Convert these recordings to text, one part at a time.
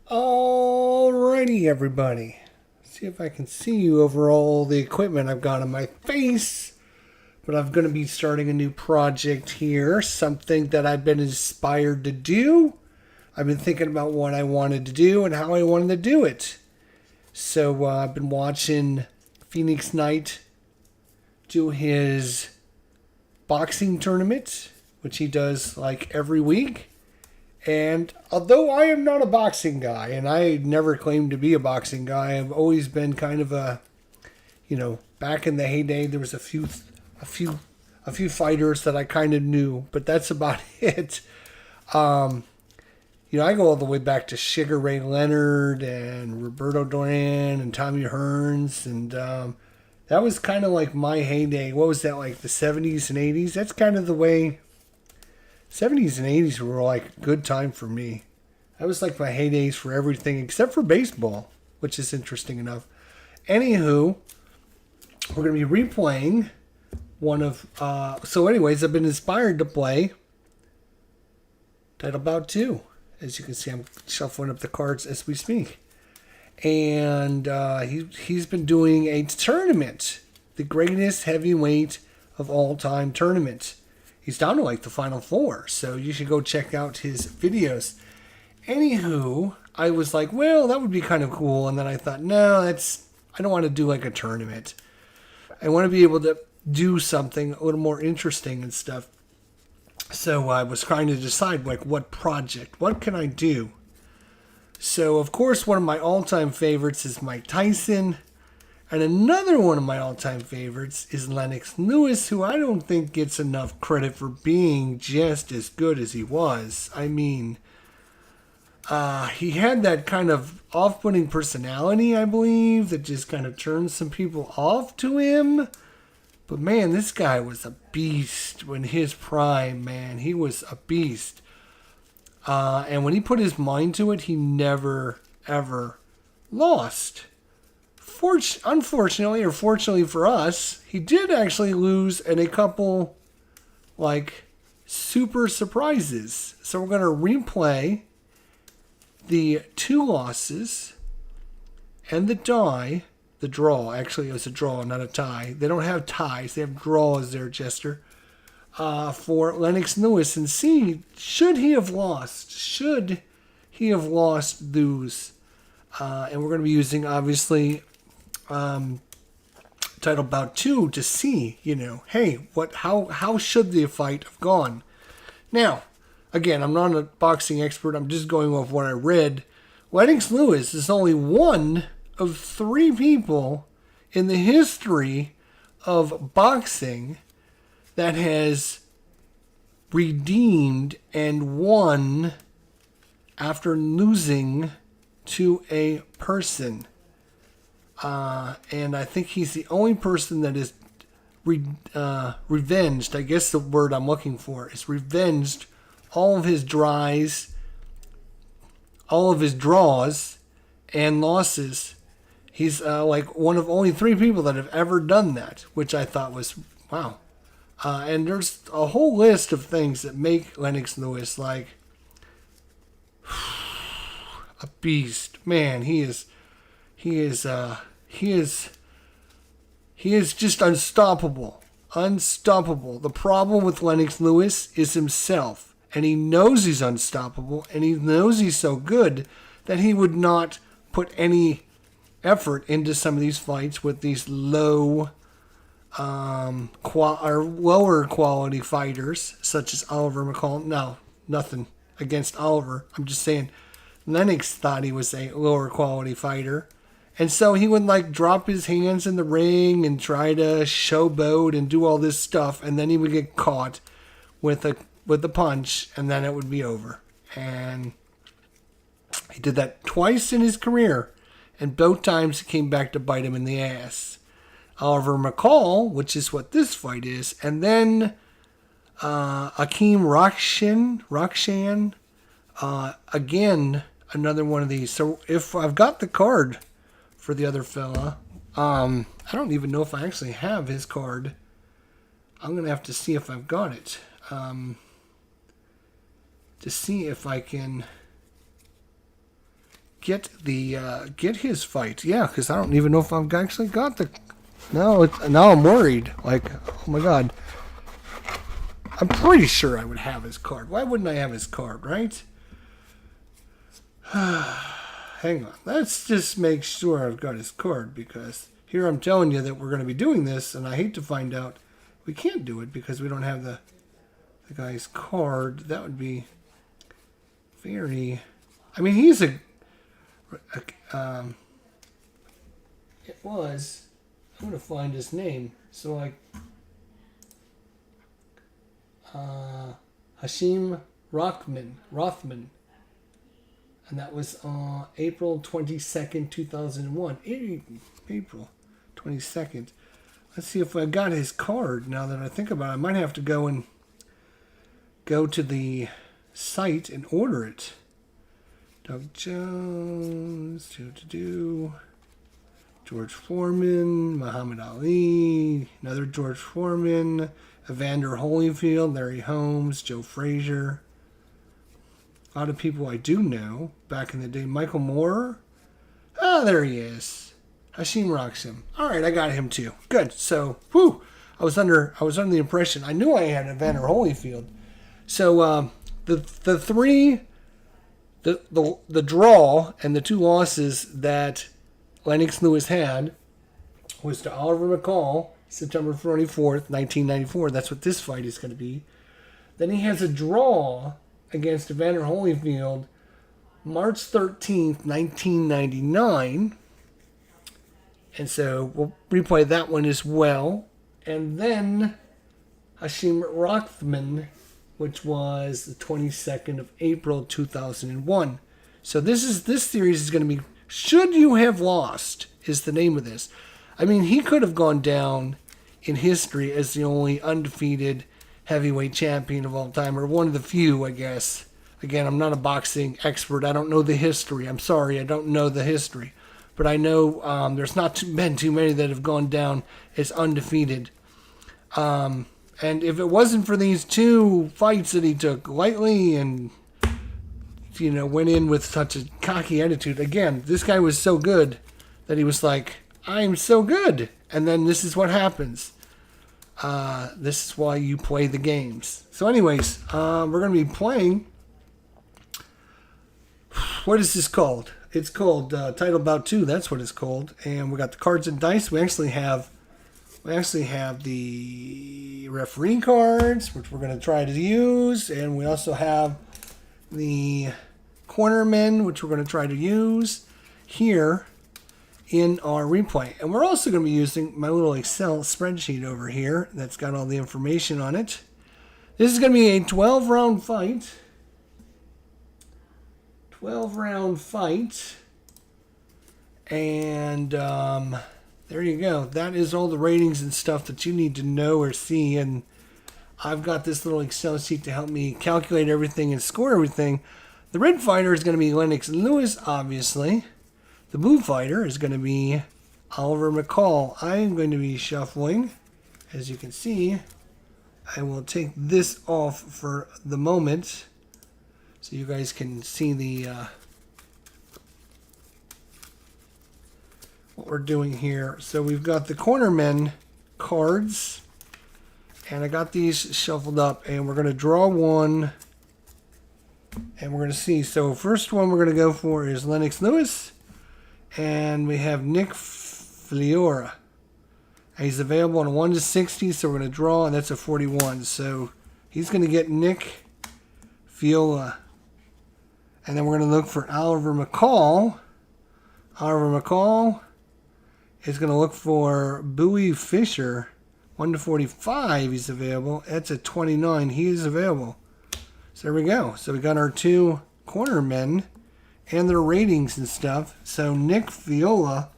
Alrighty, everybody. See if I can see you over all the equipment I've got on my face. But I'm going to be starting a new project here. Something that I've been inspired to do. I've been thinking about what I wanted to do and how I wanted to do it. So I've been watching Phoenix Knight do his boxing tournament, which he does like every week. And although I am not a boxing guy, and I never claimed to be a boxing guy, I've always been kind of a, back in the heyday, there was a few fighters that I kind of knew, but that's about it. I go all the way back to Sugar Ray Leonard and Roberto Duran and Tommy Hearns, and that was kind of like my heyday. What was that, like the 70s and 80s? That's kind of the way 70s and 80s were like a good time for me. That was like my heydays for everything except for baseball, which is interesting enough. Anywho, we're going to be replaying one of... anyways, I've been inspired to play Title Bout 2. As you can see, I'm shuffling up the cards as we speak. And he's been doing a tournament. The greatest heavyweight of all time tournament. He's down to like the final four, so you should go check out his videos. Anywho, I was like, well, that would be kind of cool, and then I thought, no, I don't want to do like a tournament. I want to be able to do something a little more interesting and stuff. So I was trying to decide like what can I do? So of course, one of my all-time favorites is Mike Tyson. And another one of my all-time favorites is Lennox Lewis, who I don't think gets enough credit for being just as good as he was. I mean, he had that kind of off-putting personality, I believe, that just kind of turned some people off to him. But man, this guy was a beast when his prime, man. He was a beast. And when he put his mind to it, he never, ever lost. Unfortunately, or fortunately for us, he did actually lose in a couple, like, super surprises. So we're going to replay the two losses and the draw. Actually, it was a draw, not a tie. They don't have ties. They have draws there, Jester. For Lennox Lewis, and see, should he have lost? Should he have lost those? And we're going to be using, obviously... Title Bout 2 to see, hey, how should the fight have gone? Now, again, I'm not a boxing expert. I'm just going off what I read. Lennox Lewis is only one of three people in the history of boxing that has redeemed and won after losing to a person. And I think he's the only person that is revenged. I guess the word I'm looking for is revenged all of his draws and losses. He's like one of only three people that have ever done that, which I thought was wow. And there's a whole list of things that make Lennox Lewis like a beast. Man, he is just unstoppable. Unstoppable. The problem with Lennox Lewis is himself. And he knows he's unstoppable. And he knows he's so good that he would not put any effort into some of these fights with these lower quality fighters, such as Oliver McCall. No, nothing against Oliver. I'm just saying Lennox thought he was a lower quality fighter. And so he would like drop his hands in the ring and try to showboat and do all this stuff. And then he would get caught with a punch, and then it would be over. And he did that twice in his career. And both times it came back to bite him in the ass. Oliver McCall, which is what this fight is. And then Akeem Rakshan. Again, another one of these. So if I've got the card for the other fella, I don't even know if I actually have his card. I'm going to have to see if I've got it. To see if I can get his fight. Yeah, because I don't even know if I've actually got the. No, now I'm worried. Like, oh my god. I'm pretty sure I would have his card. Why wouldn't I have his card, right? Hang on. Let's just make sure I've got his card, because here I'm telling you that we're going to be doing this, and I hate to find out we can't do it because we don't have the guy's card. That would be very... I mean, he's it was... I'm going to find his name. So, like... Hashim Rothman. And that was April 22nd, 2001. April 22nd. Let's see if I got his card. Now that I think about it, I might have to go to the site and order it. Doug Jones, George Foreman, Muhammad Ali, another George Foreman, Evander Holyfield, Larry Holmes, Joe Frazier. A lot of people I do know back in the day. Michael Moore. Oh, there he is. Hashim Roxham. All right, I got him too. Good. So, whew. I was under the impression I knew I had Evander Holyfield. So the draw and the 2 losses that Lennox Lewis had was to Oliver McCall, September 24th, 1994. That's what this fight is going to be. Then he has a draw against Evander Holyfield, March 13th, 1999. And so we'll replay that one as well. And then Hashim Rothman, which was the 22nd of April, 2001. So this series is going to be Should You Have Lost is the name of this. I mean, he could have gone down in history as the only undefeated heavyweight champion of all time, or one of the few, I guess. Again, I'm not a boxing expert. I don't know the history. I'm sorry, I don't know the history. But I know there's not been too many that have gone down as undefeated. And if it wasn't for these 2 fights that he took lightly and, went in with such a cocky attitude, again, this guy was so good that he was like, I'm so good. And then this is what happens. This is why you play the games. So anyways, we're going to be playing. What is this called? It's called Title Bout 2. That's what it's called. And we got the cards and dice. We actually have the referee cards, which we're going to try to use. And we also have the cornermen, which we're going to try to use here in our replay. And we're also going to be using my little Excel spreadsheet over here that's got all the information on it. This is going to be a 12-round fight. 12-round fight. And there you go. That is all the ratings and stuff that you need to know or see. And I've got this little Excel sheet to help me calculate everything and score everything. The red fighter is going to be Lennox Lewis, obviously. The blue fighter is going to be Oliver McCall. I am going to be shuffling. As you can see, I will take this off for the moment so you guys can see the what we're doing here. So we've got the cornermen cards, and I got these shuffled up, and we're going to draw one, and we're going to see. So first one we're going to go for is Lennox Lewis. And we have Nick Fiora. He's available on 1 to 60, so we're going to draw, and that's a 41. So he's going to get Nick Fiora. And then we're going to look for Oliver McCall. Oliver McCall is going to look for Bowie Fisher. 1 to 45, he's available. That's a 29. He is available. So there we go. So we got our 2 cornermen and their ratings and stuff. So Nick Fiora,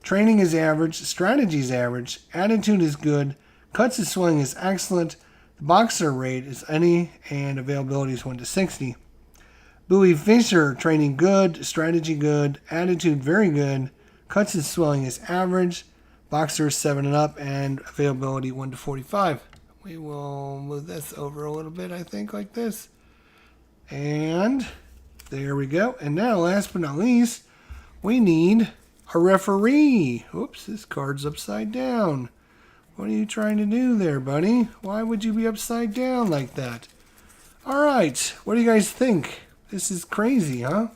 training is average, strategy is average, attitude is good, cuts and swing is excellent, the boxer rate is any, and availability is 1 to 60. Bowie Fisher, training good, strategy good, attitude very good, cuts and swelling is average, boxer is 7 and up, and availability 1 to 45. We will move this over a little bit, I think, like this. And There we go. And now, last but not least, we need a referee. Oops, this card's upside down. What are you trying to do there, buddy? Why would you be upside down like that? All right, what do you guys think? This is crazy, huh?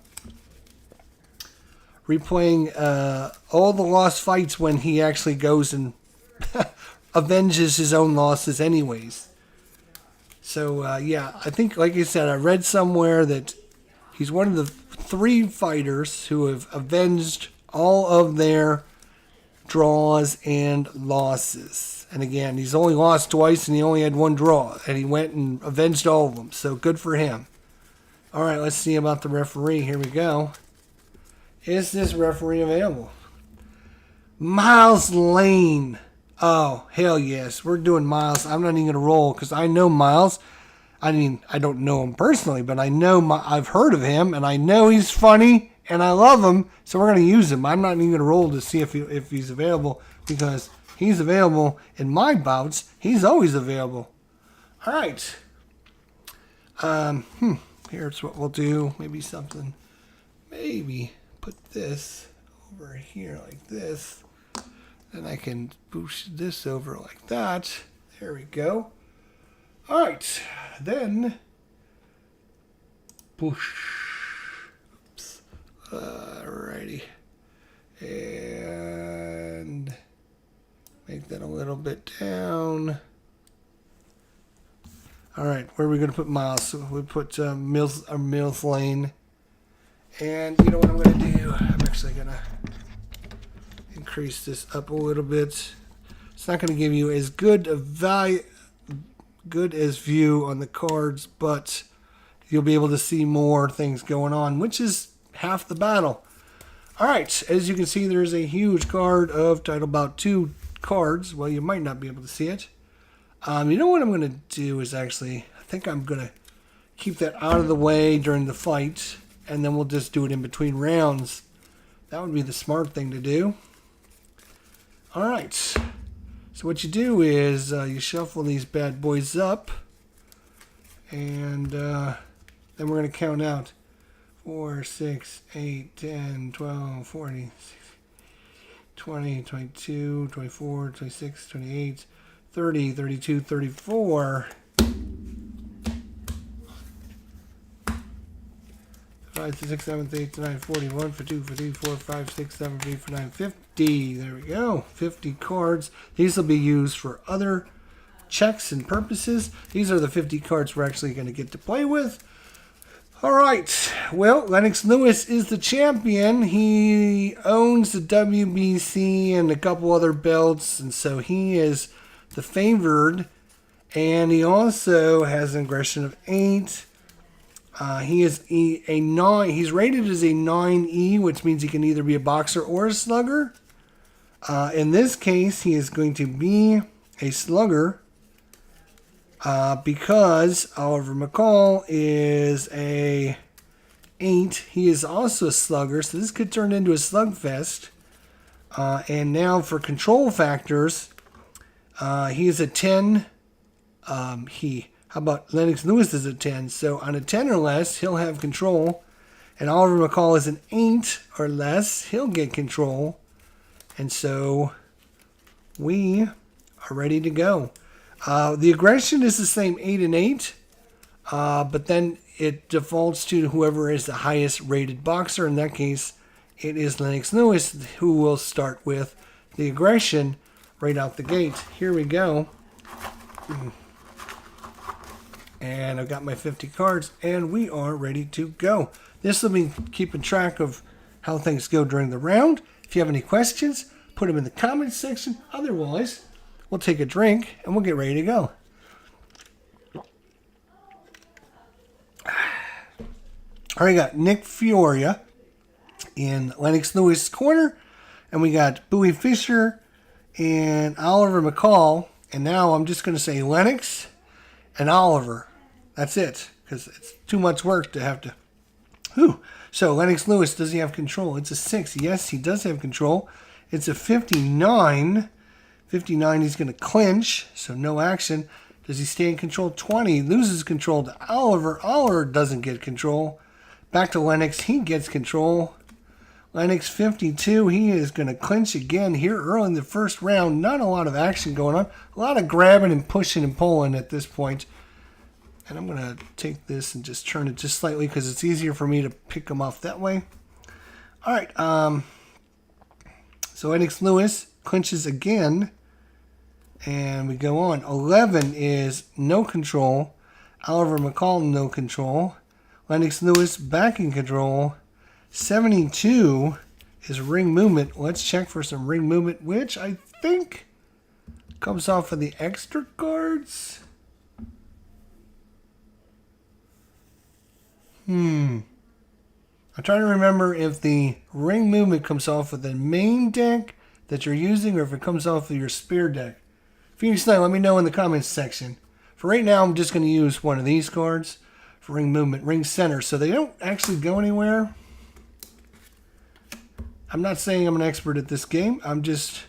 Replaying all the lost fights when he actually goes and avenges his own losses anyways. So, yeah, I think, like I said, I read somewhere that he's one of the 3 fighters who have avenged all of their draws and losses. And again, he's only lost twice and he only had 1 draw. And he went and avenged all of them. So good for him. All right, let's see about the referee. Here we go. Is this referee available? Miles Lane. Oh, hell yes. We're doing Miles. I'm not even going to roll because I know Miles. I mean, I don't know him personally, but I know I've heard of him, and I know he's funny, and I love him, so we're going to use him. I'm not even going to roll to see if he's available because he's available in my bouts. He's always available. All right. Here's what we'll do. Maybe put this over here like this. Then I can boost this over like that. There we go. All right. Then, push. Oops. Alrighty. And make that a little bit down. All right. Where are we going to put Miles? So we put Mills Lane. And you know what I'm going to do? I'm actually going to increase this up a little bit. It's not going to give you as good a good as view on the cards, but you'll be able to see more things going on, which is half the battle. All right, as you can see, there's a huge card of Title Bout 2 cards. Well, you might not be able to see it. You know what I'm going to do is actually, I think I'm going to keep that out of the way during the fight, and then we'll just do it in between rounds. That would be the smart thing to do. All right. So what you do is you shuffle these bad boys up, and then we're going to count out 4, 6, 8, 10, 12, 14, 20, 22, 24, 26, 28, 30, 32, 34. 5, 6, 7, 8, 9, 40, 1, 2, 3, 4, 5, 6, 7, 8, 9, 50. There we go. 50 cards. These will be used for other checks and purposes. These are the 50 cards we're actually going to get to play with. All right. Well, Lennox Lewis is the champion. He owns the WBC and a couple other belts, and so he is the favored. And he also has an aggression of 8. He is a 9. He's rated as a 9E, which means he can either be a boxer or a slugger. In this case, he is going to be a slugger because Oliver McCall is a 8. He is also a slugger, so this could turn into a slugfest. And now for control factors, he is a 10. How about Lennox Lewis is a 10? So on a 10 or less, he'll have control. And Oliver McCall is an 8 or less. He'll get control. And so we are ready to go. The aggression is the same 8 and 8. But then it defaults to whoever is the highest rated boxer. In that case, it is Lennox Lewis who will start with the aggression right out the gate. Here we go. And I've got my 50 cards, and we are ready to go. This will be keeping track of how things go during the round. If you have any questions, put them in the comments section. Otherwise, we'll take a drink, and we'll get ready to go. All right, got Nick Fioria in Lennox Lewis' corner, and we got Bowie Fisher and Oliver McCall. And now I'm just going to say Lennox and Oliver. That's it, because it's too much work to have to. So Lennox Lewis, does he have control? It's a 6. Yes, he does have control. It's a 59. 59, he's going to clinch, so no action. Does he stay in control? 20, loses control to Oliver. Oliver doesn't get control. Back to Lennox. He gets control. Lennox 52. He is going to clinch again here early in the first round. Not a lot of action going on. A lot of grabbing and pushing and pulling at this point. And I'm going to take this and just turn it just slightly because it's easier for me to pick them off that way. All right. So Lennox Lewis clinches again. And we go on. 11 is no control. Oliver McCall, no control. Lennox Lewis back in control. 72 is ring movement. Let's check for some ring movement, which I think comes off of the extra cards. I'm trying to remember if the ring movement comes off of the main deck that you're using or if it comes off of your spear deck. Phoenix Knight, let me know in the comments section. For right now, I'm just going to use one of these cards for ring movement, ring center, so they don't actually go anywhere. I'm not saying I'm an expert at this game. I'm just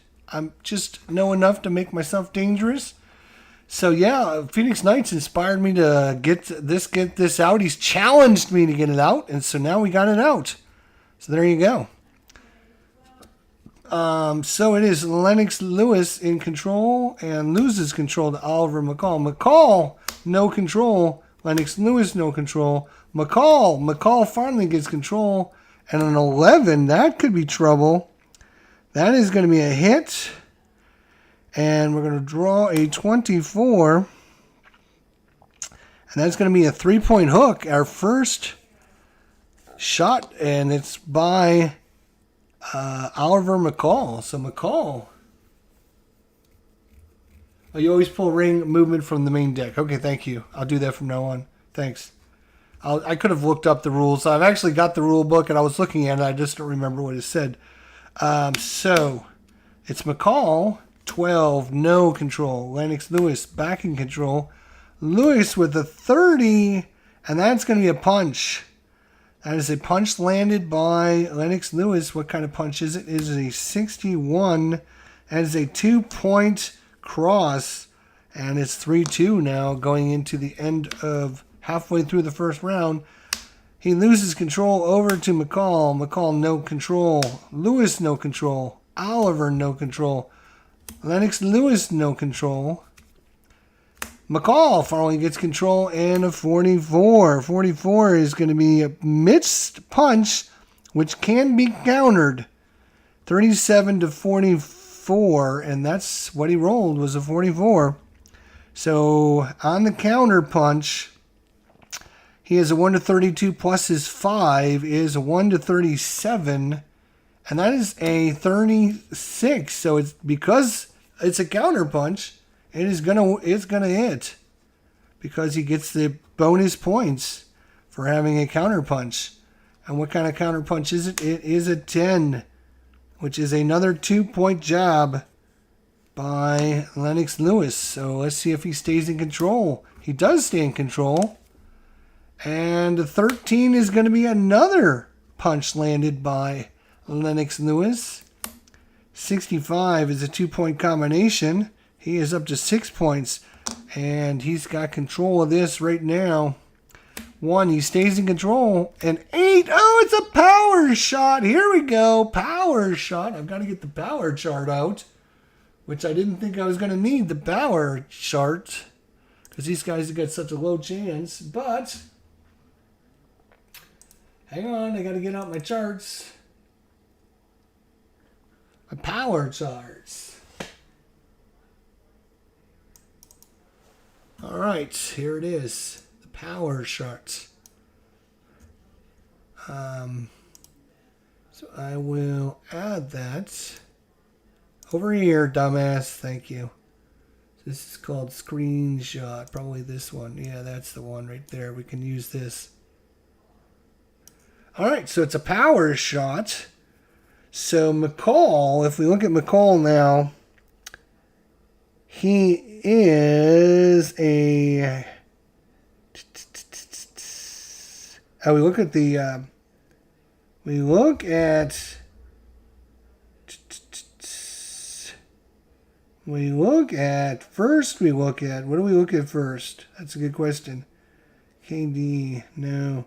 know enough to make myself dangerous. So yeah, Phoenix Knights inspired me to get this out. He's challenged me to get it out, and so now we got it out. So there you go. So it is Lennox Lewis in control and loses control to Oliver McCall. McCall, no control. Lennox Lewis, no control. McCall finally gets control. And an 11, that could be trouble. That is going to be a hit. And we're going to draw a 24. And that's going to be a 3-point hook. Our first shot, and it's by Oliver McCall. So McCall. Oh, you always pull ring movement from the main deck. Okay, thank you. I'll do that from now on. Thanks. I could have looked up the rules. I've actually got the rule book, and I was looking at it. I just don't remember what it said. So it's McCall, 12, no control. Lennox Lewis back in control. Lewis with a 30, and that's going to be a punch. That is a punch landed by Lennox Lewis. What kind of punch is it? It is a 61. That is a 2-point cross, and it's 3-2 now going into the end of halfway through the first round. He loses control over to McCall. McCall, no control. Lewis, no control. Oliver, no control. Lennox Lewis, no control. McCall finally gets control and a 44. 44 is going to be a mixed punch, which can be countered. 37 to 44, and that's what he rolled, was a 44. So on the counter punch, he has a 1 to 32 plus his 5 is a 1 to 37, and that is a 36. So it's because it's a counter punch, it's gonna hit because he gets the bonus points for having a counter punch. And what kind of counter punch is it? It is a 10, which is another 2-point job by Lennox Lewis. So let's see if he stays in control. He does stay in control. And the 13 is going to be another punch landed by Lennox Lewis. 65 is a 2-point combination. He is up to 6 points. And he's got control of this right now. 1, he stays in control. And 8, oh, it's a power shot. Here we go. Power shot. I've got to get the power chart out, which I didn't think I was going to need the power chart because these guys have got such a low chance. But hang on, I got to get out my charts. My power charts. All right, here it is. The power charts. So I will add that over here, dumbass. Thank you. This is called screenshot. Probably this one. Yeah, that's the one right there. We can use this. All right, so it's a power shot. So McCall, if we look at McCall now, he is a... we look at the... we look at... First, we look at... What do we look at first? That's a good question. KD, no.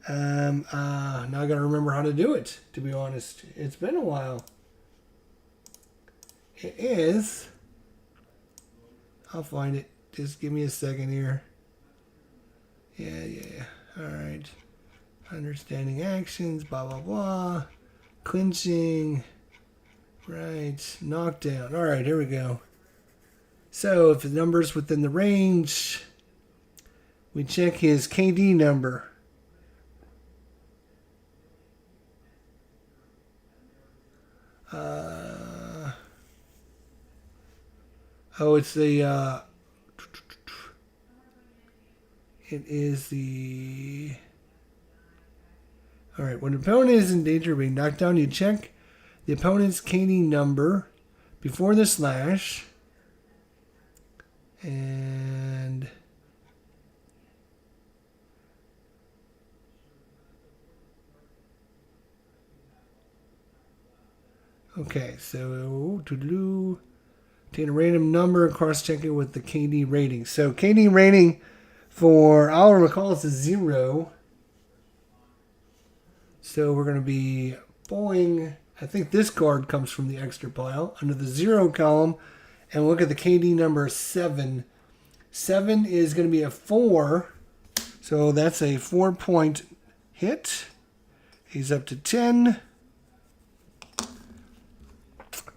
Now I gotta remember how to do it, to be honest. It's been a while. It is. I'll find it. Just give me a second here. Yeah. Alright. Understanding actions, blah, blah, blah. Clinching. Right. Knockdown. Alright, here we go. So, if the number's within the range, we check his KD number. It's the, it is the, alright, when an opponent is in danger of being knocked down, you check the opponent's KD number before the slash, and okay, so to obtain a random number and cross-check it with the KD rating. So KD rating for Oliver McCall is a 0. So we're going to be pulling, I think this card comes from the extra pile, under the 0 column, and look at the KD number 7. 7 is going to be a 4, so that's a 4-point hit. He's up to 10.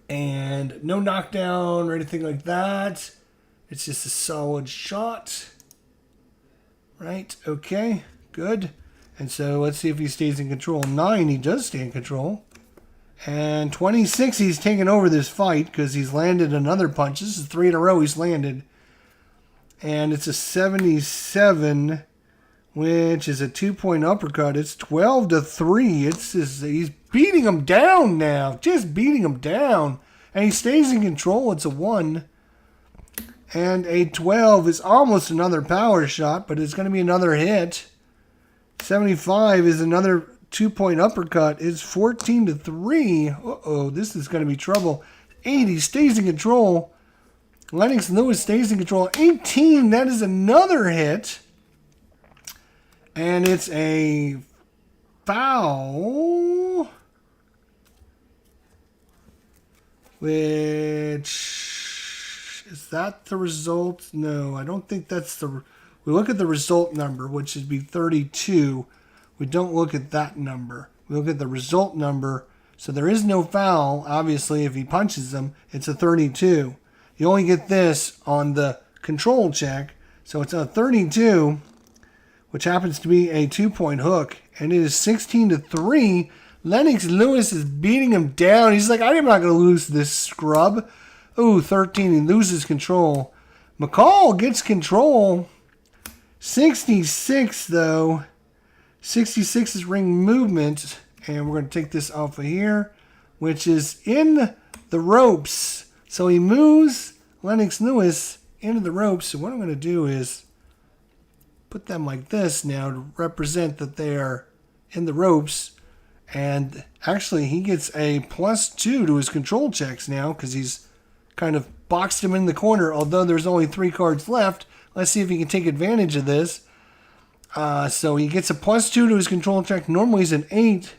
And no knockdown or anything like that. It's just a solid shot. Right, okay, good. And so let's see if he stays in control. 9, he does stay in control. And 26, he's taken over this fight because he's landed another punch. This is 3 in a row he's landed. And it's a 77, which is a 2-point uppercut. It's 12-3. It's just, he's beating him down now. Just beating him down. And he stays in control. It's a 1. And a 12 is almost another power shot, but it's going to be another hit. 75 is another 2-point uppercut. It's 14-3. Uh-oh, this is going to be trouble. 80 stays in control. Lennox Lewis stays in control. 18, that is another hit. And it's a foul. Which, is that the result? No, I don't think that's the... We look at the result number, which should be 32. We don't look at that number. We look at the result number. So there is no foul. Obviously, if he punches them, it's a 32. You only get this on the control check. So it's a 32, which happens to be a 2-point hook. And it is 16-3. Lennox Lewis is beating him down. He's like, I'm not going to lose this scrub. Ooh, 13. He loses control. McCall gets control. 66, though. 66 is ring movement. And we're going to take this off of here, which is in the ropes. So he moves Lennox Lewis into the ropes. So what I'm going to do is put them like this now to represent that they are in the ropes. And actually, he gets a +2 to his control checks now because he's kind of boxed him in the corner. Although there's only 3 cards left. Let's see if he can take advantage of this. So he gets a +2 to his control check. Normally he's an 8.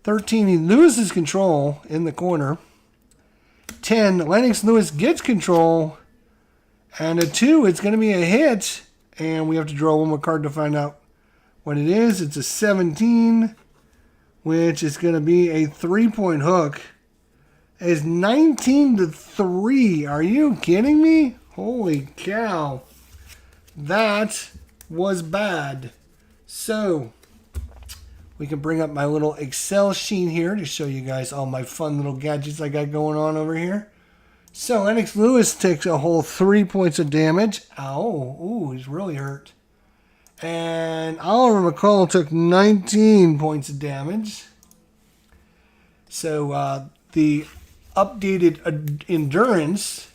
13, he loses control in the corner. 10, Lennox Lewis gets control. And a 2, it's going to be a hit. And we have to draw one more card to find out what it is. It's a 17, which is going to be a 3-point hook. It's 19-3. Are you kidding me? Holy cow. That was bad. So, we can bring up my little Excel sheet here to show you guys all my fun little gadgets I got going on over here. So, Lennox Lewis takes a whole 3 points of damage. Ow. Ooh, he's really hurt. And Oliver McCall took 19 points of damage. So, the updated endurance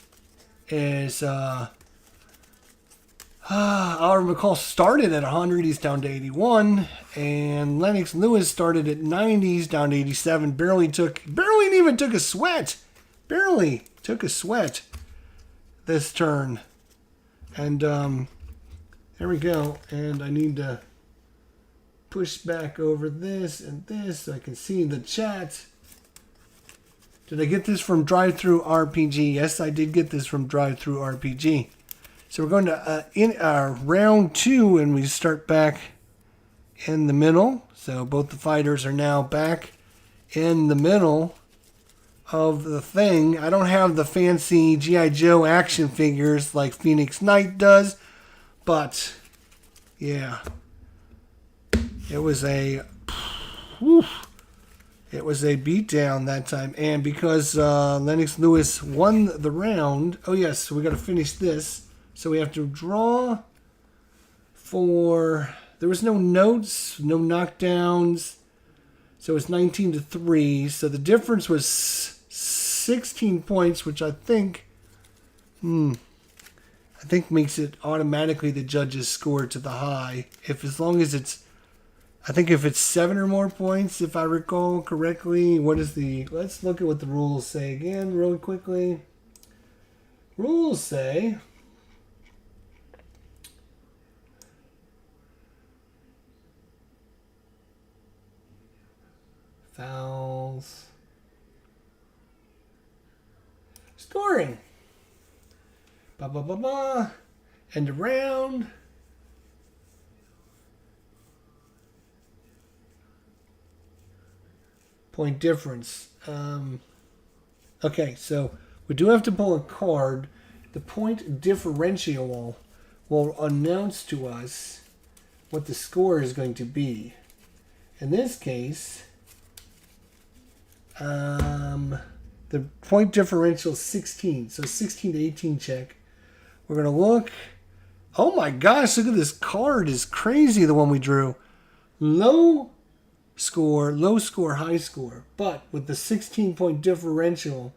is... Oliver McCall started at 100, he's down to 81. And Lennox Lewis started at 90, he's down to 87. Barely even took a sweat. Barely took a sweat this turn. And there we go. And I need to push back over this and this so I can see the chat. Did I get this from Drive-Thru RPG? Yes, I did get this from Drive-Thru RPG. So we're going to in round 2, and we start back in the middle. So both the fighters are now back in the middle of the thing. I don't have the fancy G.I. Joe action figures like Phoenix Knight does, but yeah, it was a beatdown that time. And because Lennox Lewis won the round, oh yes, so we got to finish this. So we have to draw for. There was no notes, no knockdowns. So it's 19-3. So the difference was 16 points, which I think makes it automatically the judge's score to the high. As long as it's, I think if it's 7 or more points, if I recall correctly. Let's look at what the rules say again really quickly. Rules say fouls. Scoring. End of round. Point difference. Okay, so we do have to pull a card. The point differential will announce to us what the score is going to be. In this case, the point differential is 16. So 16 to 18 check. We're going to look. Oh my gosh, look at this card. It's crazy, the one we drew. Low score, high score. But with the 16-point differential,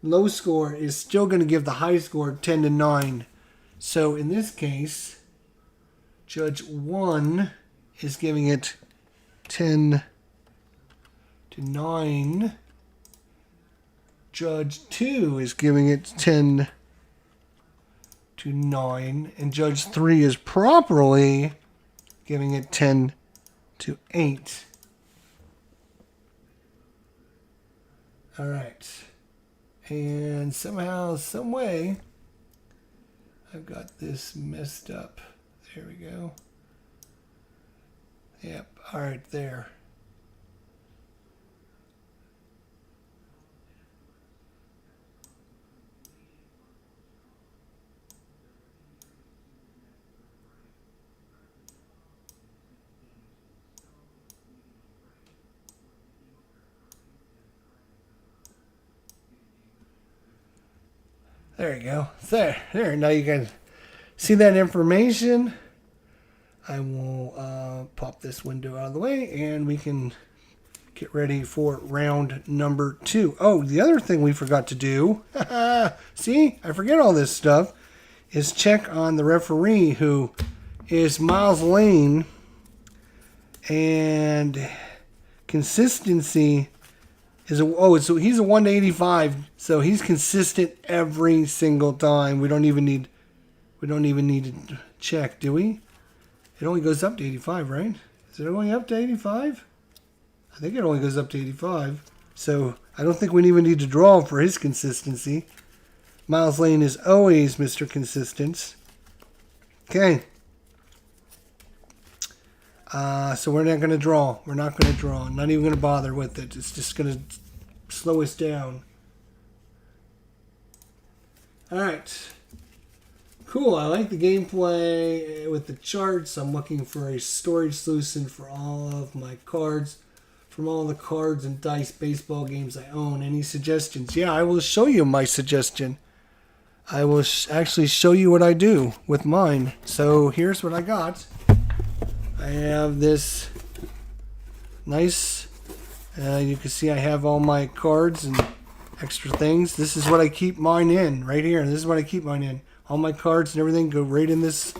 low score is still going to give the high score 10-9. So in this case, Judge 1 is giving it 10-9. Judge 2 is giving it 10-9. And Judge 3 is properly giving it 10-8. All right. And somehow, some way, I've got this messed up. There we go. Yep. All right, there. There you go. There. Now you can see that information. I will pop this window out of the way, and we can get ready for round number 2. Oh, the other thing we forgot to do, see, I forget all this stuff, is check on the referee, who is Miles Lane, and consistency is so he's a 1-85, so he's consistent every single time. We don't even need to check, do we? It only goes up to 85, right? Is it only up to 85? I think it only goes up to 85. So I don't think we even need to draw for his consistency. Miles Lane is always Mr. Consistent. Okay. So we're not going to draw. We're not going to draw. I'm not even going to bother with it. It's just going to slow us down. All right. Cool. I like the gameplay with the charts. I'm looking for a storage solution for all of my cards, from all the cards and dice baseball games I own. Any suggestions? Yeah, I will show you my suggestion. I will actually show you what I do with mine. So here's what I got. I have this nice, you can see I have all my cards and extra things. This is what I keep mine in right here. This is what I keep mine in. All my cards and everything go right in this.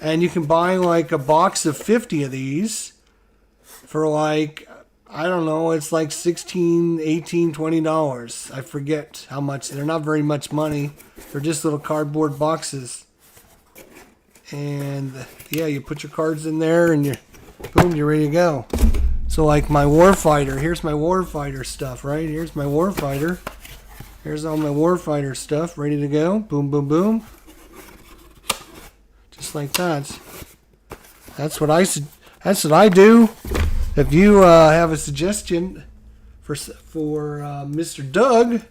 And you can buy like a box of 50 of these for like, I don't know, it's like $16, $18, $20. I forget how much. They're not very much money. They're just little cardboard boxes. And yeah, you put your cards in there and Boom, you're ready to go. So like my Warfighter, here's my Warfighter stuff, right? Here's my Warfighter. Here's all my Warfighter stuff ready to go. Boom, boom, boom. Just like that. That's what I do. If you have a suggestion for Mr. Doug,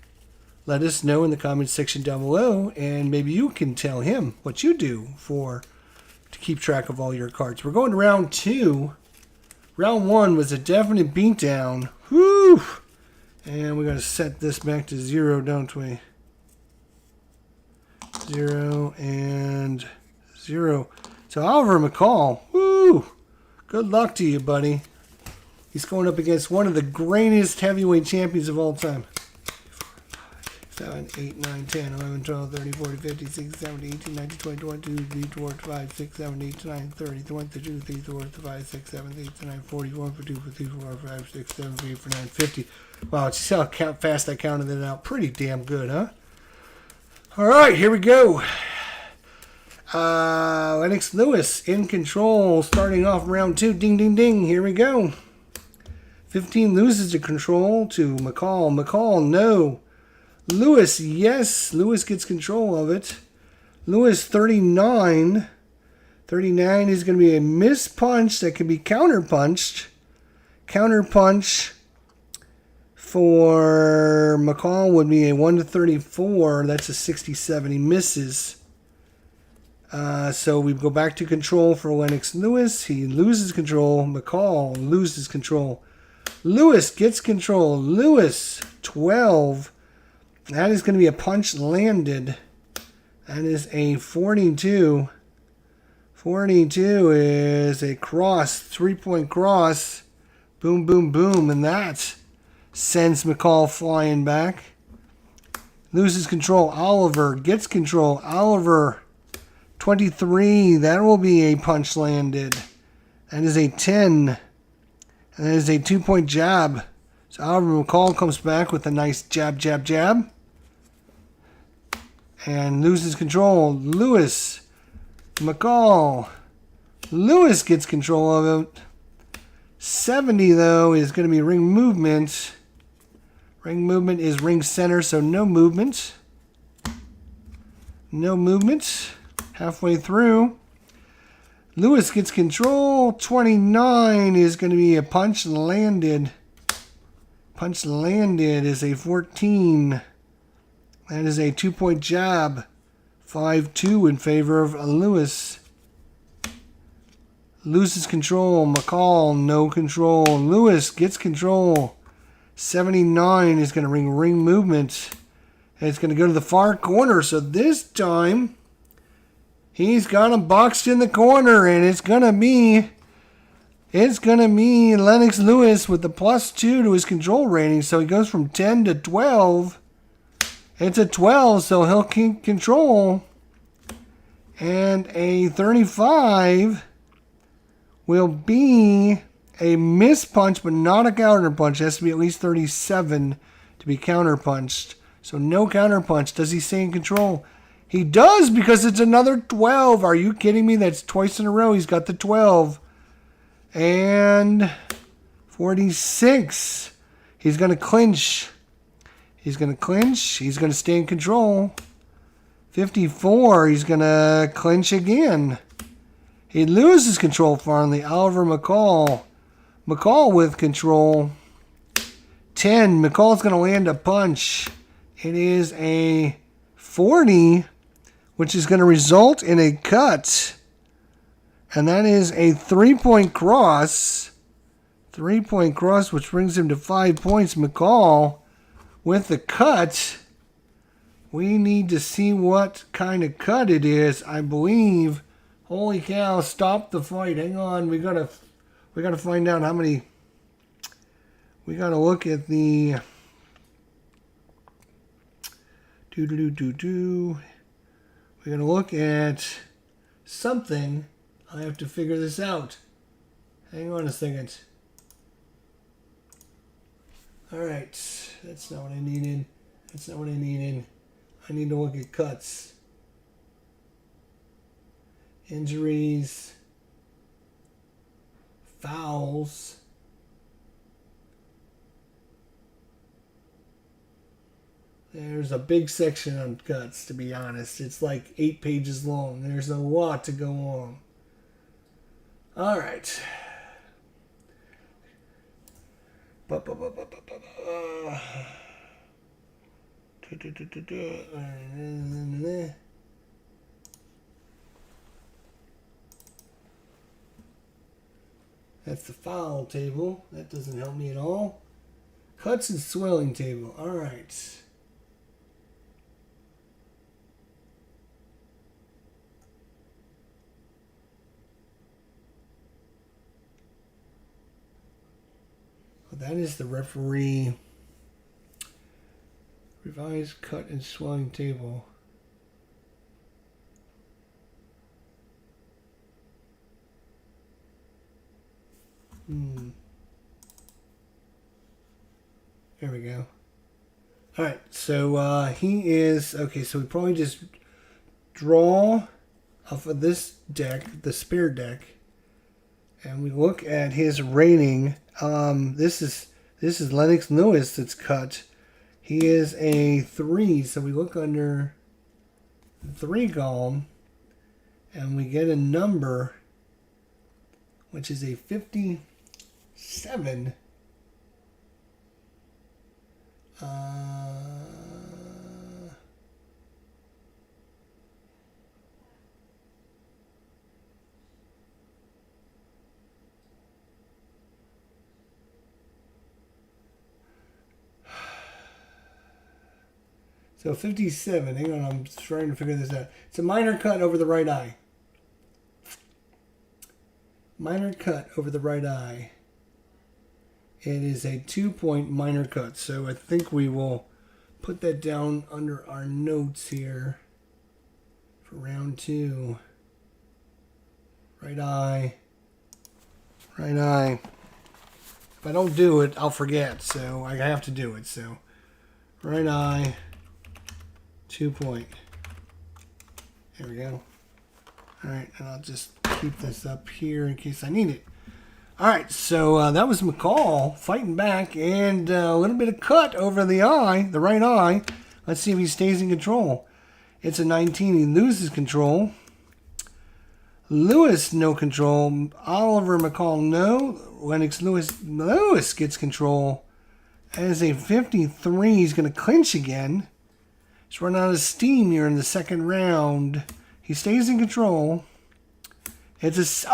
let us know in the comments section down below, and maybe you can tell him what you do to keep track of all your cards. We're going to round 2. Round 1 was a definite beatdown. Whew! And we're going to set this back to 0, don't we? 0 and 0. So Oliver McCall, woo! Good luck to you, buddy. He's going up against one of the greatest heavyweight champions of all time. 7, 8, 9, 10, 11, 12, 13, 14, 15, 16, 17, 18, 19, 20, 22, 23, 24, 25, 6, 7, 8, 9, 30, 22, 23, 24, 25, 6, 7, 8, 9, 40, 41, 42, 43, 44, 5, 6, 7, 8, 9, 50. Wow, see how fast I counted it out. Pretty damn good, huh? All right, here we go. Lennox Lewis in control, starting off round 2. Ding, ding, ding. Here we go. 15 loses the control to McCall. McCall, no. Lewis, yes. Lewis gets control of it. Lewis, 39. 39 is going to be a missed punch that can be counterpunched. Counterpunch for McCall would be a 1 to 34. That's a 67. He misses. So we go back to control for Lennox Lewis. He loses control. McCall loses control. Lewis gets control. Lewis, 12. That is going to be a punch landed. That is a 42. 42 is a cross, 3-point cross. Boom, boom, boom. And that sends McCall flying back. Loses control. Oliver gets control. Oliver, 23. That will be a punch landed. That is a 10. And that is a 2-point jab. So Oliver McCall comes back with a nice jab, jab, jab. And loses control. Lewis. McCall. Lewis gets control of it. 70, though, is going to be ring movement. Ring movement is ring center, so no movement. No movement. Halfway through. Lewis gets control. 29 is going to be a punch landed. Punch landed is a 14. That is a 2-point jab. 5-2 in favor of Lewis. Loses control. McCall, no control. Lewis gets control. 79 is going to ring movement. And it's going to go to the far corner. So this time, he's got him boxed in the corner. And it's going to be Lennox Lewis with the +2 to his control rating. So he goes from 10 to 12. It's a 12, so he'll keep control. And a 35 will be a missed punch, but not a counter punch. It has to be at least 37 to be counter punched. So no counter punch. Does he stay in control? He does, because it's another 12. Are you kidding me? That's twice in a row. He's got the 12. And 46. He's going to clinch. He's going to clinch. He's going to stay in control. 54. He's going to clinch again. He loses control finally. Oliver McCall. McCall with control. 10. McCall's going to land a punch. It is a 40, which is going to result in a cut. And that is a 3-point cross. 3-point cross, which brings him to 5 points. McCall with the cut. We need to see what kind of cut it is. I believe. Holy cow! Stop the fight. Hang on. We gotta find out how many. We gotta look at the. We're gonna look at something. I have to figure this out. Hang on a second. All right. That's not what I needed. That's not what I needed. I need to look at cuts. Injuries. fouls. There's a big section on cuts, to be honest. It's like 8 pages long. There's a lot to go on. All right. That's the foul table. That doesn't help me at all. Cuts and swelling table. All right. That is the referee revised cut and swelling table. There we go. All right, so he is okay. So we probably just draw off of this deck, the spare deck, and we look at his rating. This is Lennox Lewis that's cut. He is a 3, so we look under the 3 column, and we get a number, which is a 57. So 57, hang on, I'm trying to figure this out. It's a minor cut over the right eye. Minor cut over the right eye. It is a 2-point minor cut. So I think we will put that down under our notes here for round 2. Right eye. Right eye. If I don't do it, I'll forget. So I have to do it. So right eye. 2-point. There we go. All right, and I'll just keep this up here in case I need it. All right, so that was McCall fighting back, and a little bit of cut over the eye, the right eye. Let's see if he stays in control. It's a 19. He loses control. Lewis, no control. Oliver McCall, no. Lennox Lewis gets control. As a 53, he's going to clinch again. He's running out of steam here in the second round. He stays in control. It's a 7.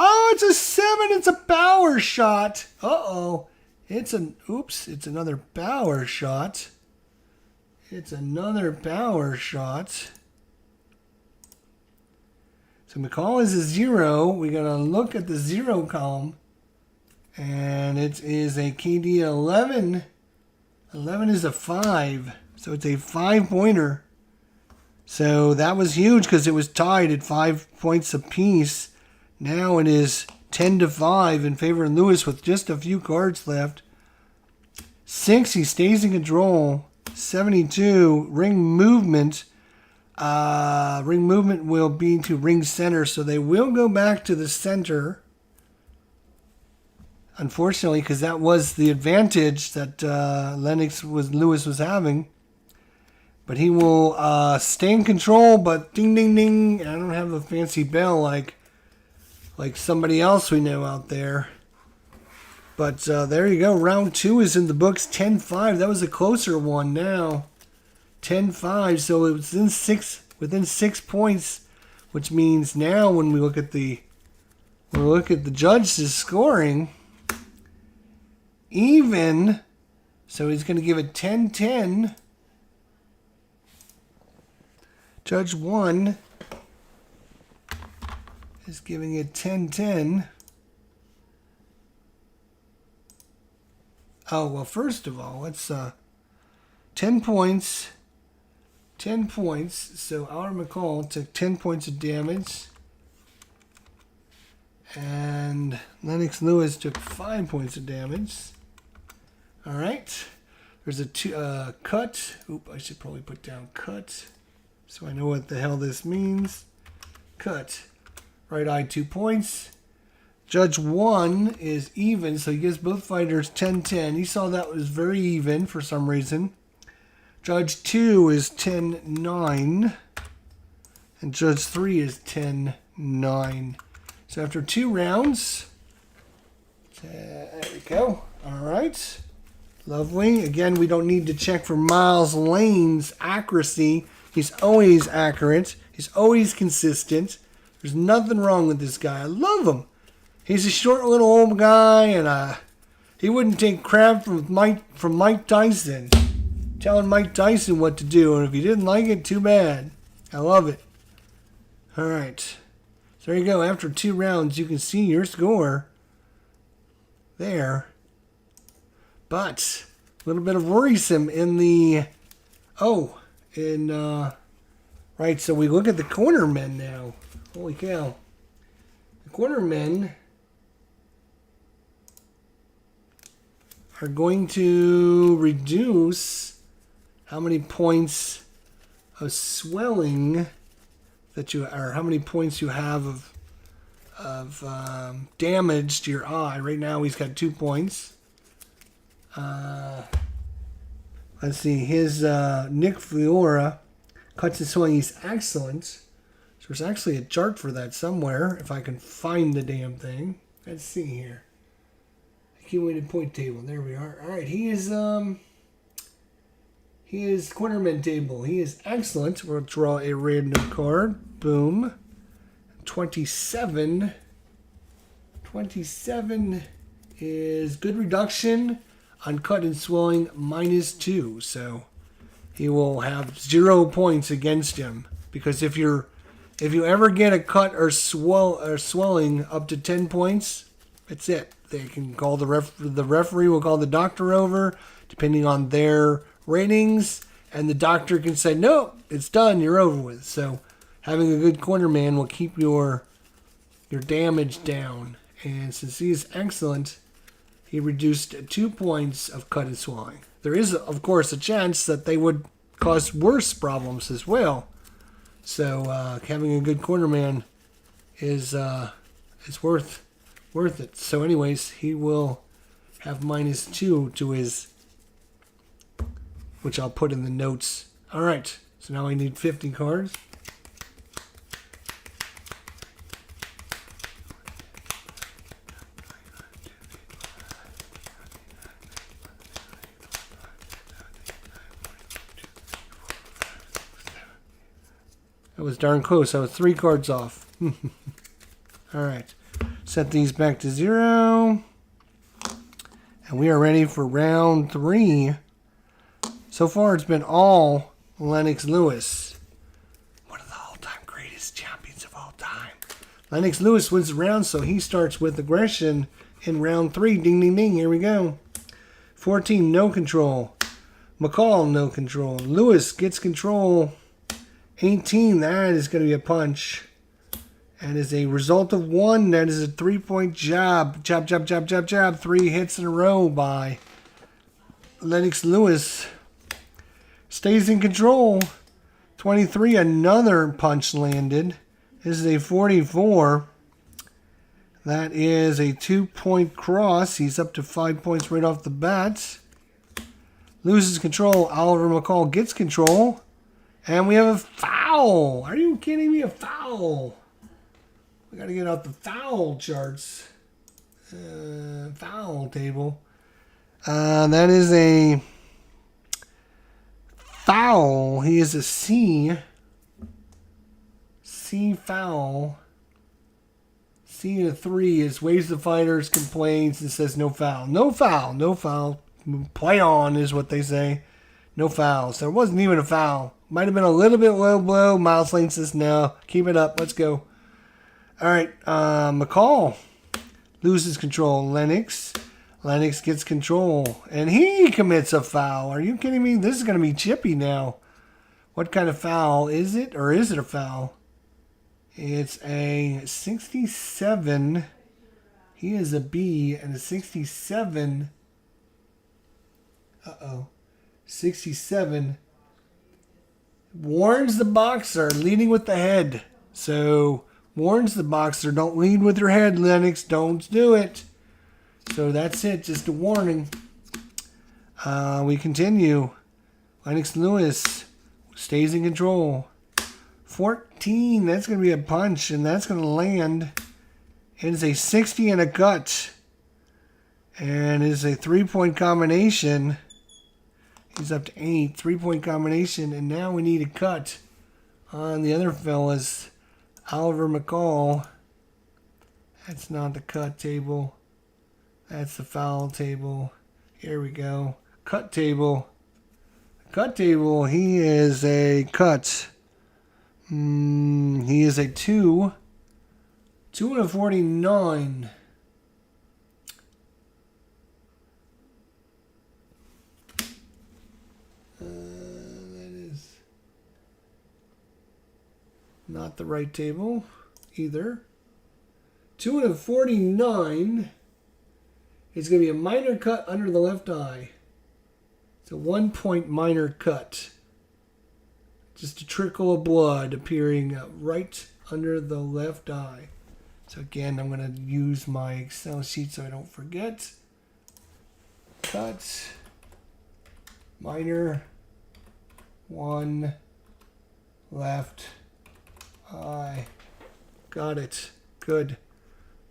It's a power shot. It's another power shot. It's another power shot. So McCall is a 0. We got to look at the 0 column. And it is a KD 11. 11 is a 5. So it's a 5-pointer. So that was huge because it was tied at 5 points apiece. Now it is 10-5 in favor of Lewis with just a few cards left. 6, he stays in control. 72, ring movement. Ring movement will be to ring center, so they will go back to the center. Unfortunately, because that was the advantage that Lewis was having. But he will stay in control, but ding, ding, ding. I don't have a fancy bell like somebody else we know out there. But there you go. Round 2 is in the books. 10-5. That was a closer one now. 10-5. So it was within 6 points, which means now when we look at the judge's scoring, even. So he's going to give it 10-10. Judge 1 is giving it 10-10. Oh, well, first of all, let's 10 points. 10 points. So our McCall took 10 points of damage. And Lennox Lewis took 5 points of damage. All right. There's a cut. Oop, I should probably put down cut, so I know what the hell this means. Cut. Right eye 2 points. Judge 1 is even, so he gives both fighters 10-10. He saw that was very even for some reason. Judge 2 is 10-9. And Judge 3 is 10-9. So after 2 rounds, there we go. All right. Lovely. Again, we don't need to check for Miles Lane's accuracy. He's always accurate. He's always consistent. There's nothing wrong with this guy. I love him. He's a short little old guy, and he wouldn't take crap from Mike Tyson. Telling Mike Tyson what to do, and if he didn't like it, too bad. I love it. All right. So there you go. After 2 rounds, you can see your score there. But a little bit of worrisome in the... right, so we look at the cornermen now. Holy cow. The cornermen are going to reduce how many points of swelling that you, or how many points you have of damage to your eye. Right now he's got 2 points. Let's see, his Nick Fiora cuts and swelling. He's excellent. So there's actually a chart for that somewhere, if I can find the damn thing. Let's see here. Accumulated point table. There we are. All right, he is cornerman table. He is excellent. We'll draw a random card. Boom. 27. 27 is good reduction on cut and swelling -2. So he will have 0 points against him, because if you ever get a cut or swelling up to 10 points, that's it. They can call the referee will call the doctor over, depending on their ratings, and the doctor can say, no, it's done, you're over with. So having a good cornerman will keep your damage down. And since he is excellent, he reduced 2 points of cut and swelling. There is, of course, a chance that they would cause worse problems as well. So having a good cornerman is worth it. So anyways, he will have -2 to his, which I'll put in the notes. All right, so now I need 50 cards. That was darn close. I was 3 cards off. All right. Set these back to 0. And we are ready for round 3. So far, it's been all Lennox Lewis. One of the all-time greatest champions of all time. Lennox Lewis wins the round, so he starts with aggression in round 3. Ding, ding, ding. Here we go. 14, no control. McCall, no control. Lewis gets control. 18, that is going to be a punch. And as a result of 1, that is a 3-point job. Jab, jab, jab, jab, jab. 3 hits in a row by Lennox Lewis. Stays in control. 23, another punch landed. This is a 44. That is a 2-point cross. He's up to 5 points right off the bat. Loses control. Oliver McCall gets control. And we have a foul. Are you kidding me? A foul. We got to get out the foul charts. Foul table. That is a foul. He is a C. C foul. C and a 3 is waves the fighters, complains, and says no foul. No foul. No foul. Play on is what they say. No foul. So it wasn't even a foul. Might have been a little bit low blow. Miles Lane says no. Keep it up. Let's go. All right. McCall loses control. Lennox gets control. And he commits a foul. Are you kidding me? This is going to be chippy now. What kind of foul is it? Or is it a foul? It's a 67. He is a B. And a 67. 67. Warns the boxer, leading with the head. So warns the boxer, don't lead with your head, Lennox. Don't do it. So that's it. Just a warning. We continue. Lennox Lewis stays in control. 14. That's going to be a punch, and that's going to land. It is a 60 and a cut. And it is a 3-point combination. He's up to 8. 3-point combination, and now we need a cut on the other fellas. Oliver McCall. That's not the cut table. That's the foul table. Here we go. Cut table. Cut table. He is a cut. He is a 2. 2 and a 49. That is not the right table either. 2 and a 49. It's going to be a minor cut under the left eye. It's a 1-point minor cut. Just a trickle of blood appearing right under the left eye. So again, I'm going to use my Excel sheet so I don't forget. Cut. Minor. 1 left eye. Got it. Good.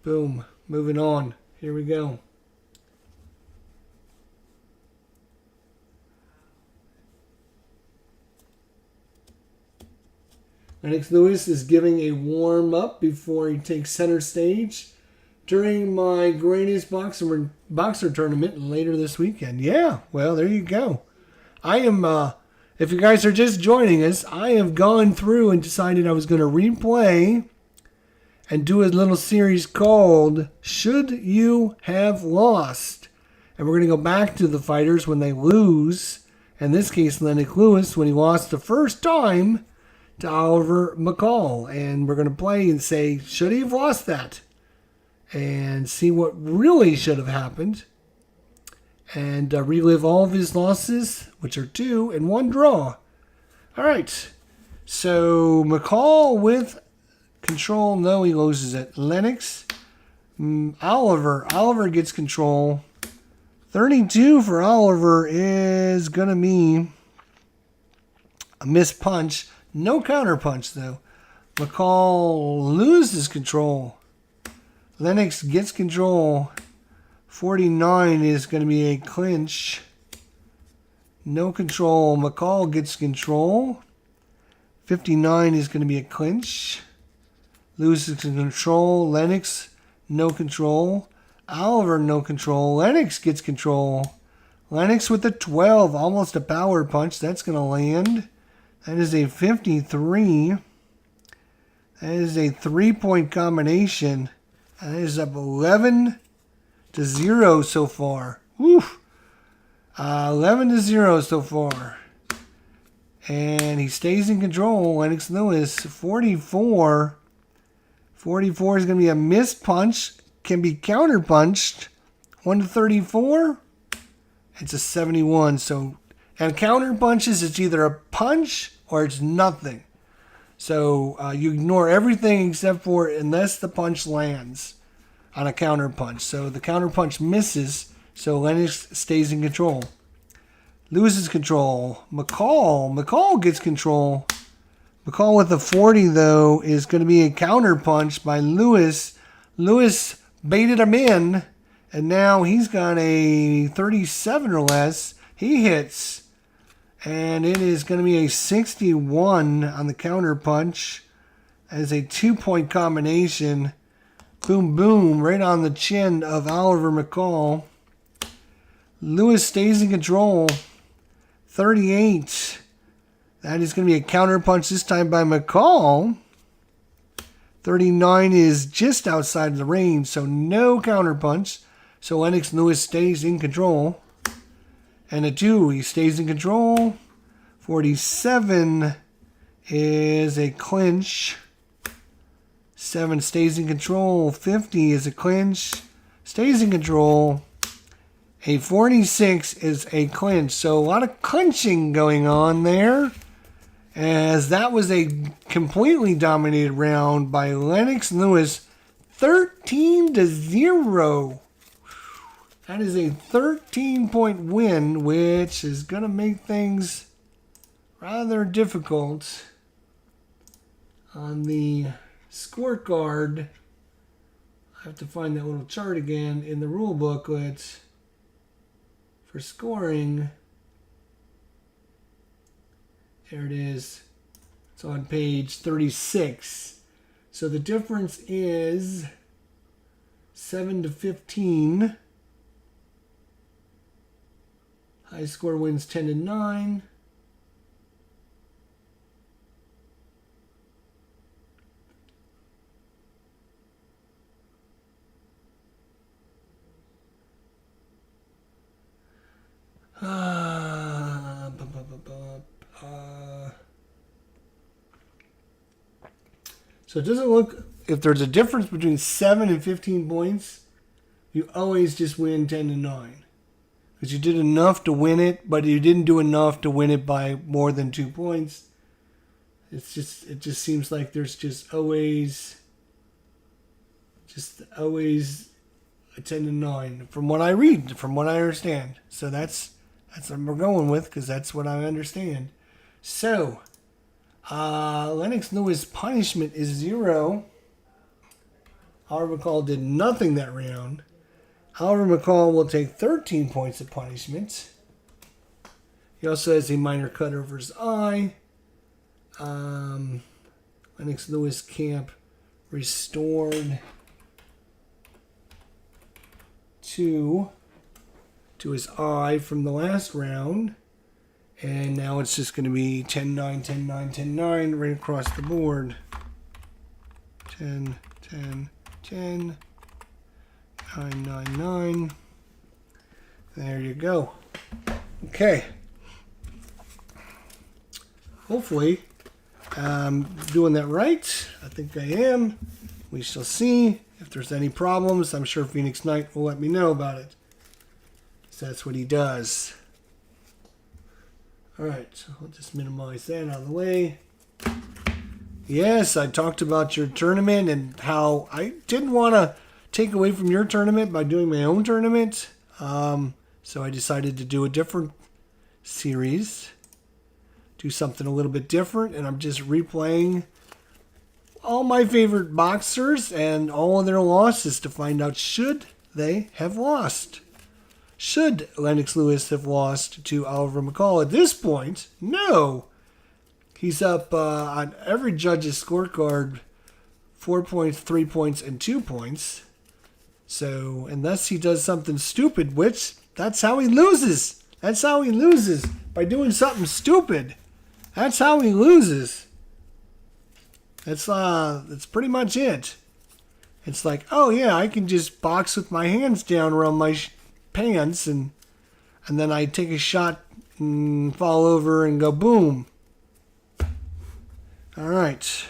Boom. Moving on. Here we go. Lennox Lewis is giving a warm-up before he takes center stage during my greatest boxer tournament later this weekend. Yeah, well, there you go. I am, if you guys are just joining us, I have gone through and decided I was going to replay and do a little series called Should You Have Lost? And we're going to go back to the fighters when they lose. In this case, Lennox Lewis, when he lost the first time to Oliver McCall. And we're going to play and say, should he have lost that? And see what really should have happened. And relive all of his losses, which are 2 and 1 draw. All right. So McCall with control. No, he loses it. Lennox. Oliver gets control. 32 for Oliver is going to be a missed punch. No counter punch, though. McCall loses control. Lennox gets control. 49 is going to be a clinch. No control. McCall gets control. 59 is going to be a clinch. Loses control. Lennox, no control. Oliver, no control. Lennox gets control. Lennox with a 12. Almost a power punch. That's going to land. That is a 53. That is a 3-point combination. That is up 11-0 so far. Woof. 11-0 so far. And he stays in control. Lennox Lewis, 44. 44 is going to be a missed punch. Can be counter punched. 1-34. It's a 71. So, and counter punches, it's either a punch or it's nothing. So you ignore everything except for unless the punch lands on a counter punch. So the counter punch misses. So Lennox stays in control. Loses control. McCall gets control. McCall with a 40, though, is going to be a counter punch by Lewis. Lewis baited him in, and now he's got a 37 or less. He hits, and it is going to be a 61 on the counter punch as a 2-point combination. Boom, boom, right on the chin of Oliver McCall. Lewis stays in control. 38. That is going to be a counter punch this time by McCall. 39 is just outside of the range, so no counter punch. So Lennox Lewis stays in control. And a 2, he stays in control. 47 is a clinch. 7 stays in control. 50 is a clinch. Stays in control. A 46 is a clinch. So a lot of clinching going on there. as that was a completely dominated round by Lennox Lewis, 13-0. That is a 13-point win, which is going to make things rather difficult on the scorecard. I have to find that little chart again in the rule booklet for scoring. There it is. It's on page 36. So the difference is 7-15. High score wins 10-9. So it doesn't look, if there's a difference between 7 and 15 points, you always just win 10-9. Because you did enough to win it, but you didn't do enough to win it by more than 2 points. It just seems like there's just always a 10-9 from what I read, from what I understand. So that's what we're going with, because that's what I understand. So, Lennox Lewis' punishment is 0. Oliver McCall did nothing that round. Oliver McCall will take 13 points of punishment. He also has a minor cut over his eye. Lennox Lewis camp restored to his eye from the last round. And now it's just going to be 10-9, 10-9, 10-9 right across the board. 10, 10, 10, 9, 9, 9. There you go. Okay. Hopefully, I'm doing that right. I think I am. We shall see. If there's any problems, I'm sure Phoenix Knight will let me know about it. So that's what he does. Alright, so I'll just minimize that out of the way. Yes, I talked about your tournament and how I didn't want to take away from your tournament by doing my own tournament. So I decided to do a different series. Do something a little bit different, and I'm just replaying all my favorite boxers and all of their losses to find out should they have lost. Should Lennox Lewis have lost to Oliver McCall at this point? No. He's up on every judge's scorecard 4 points, 3 points, and 2 points. So unless he does something stupid, which that's how he loses. That's how he loses, by doing something stupid. That's how he loses. That's pretty much it. It's like, oh yeah, I can just box with my hands down around my pants, and then I take a shot and fall over and go boom. All right.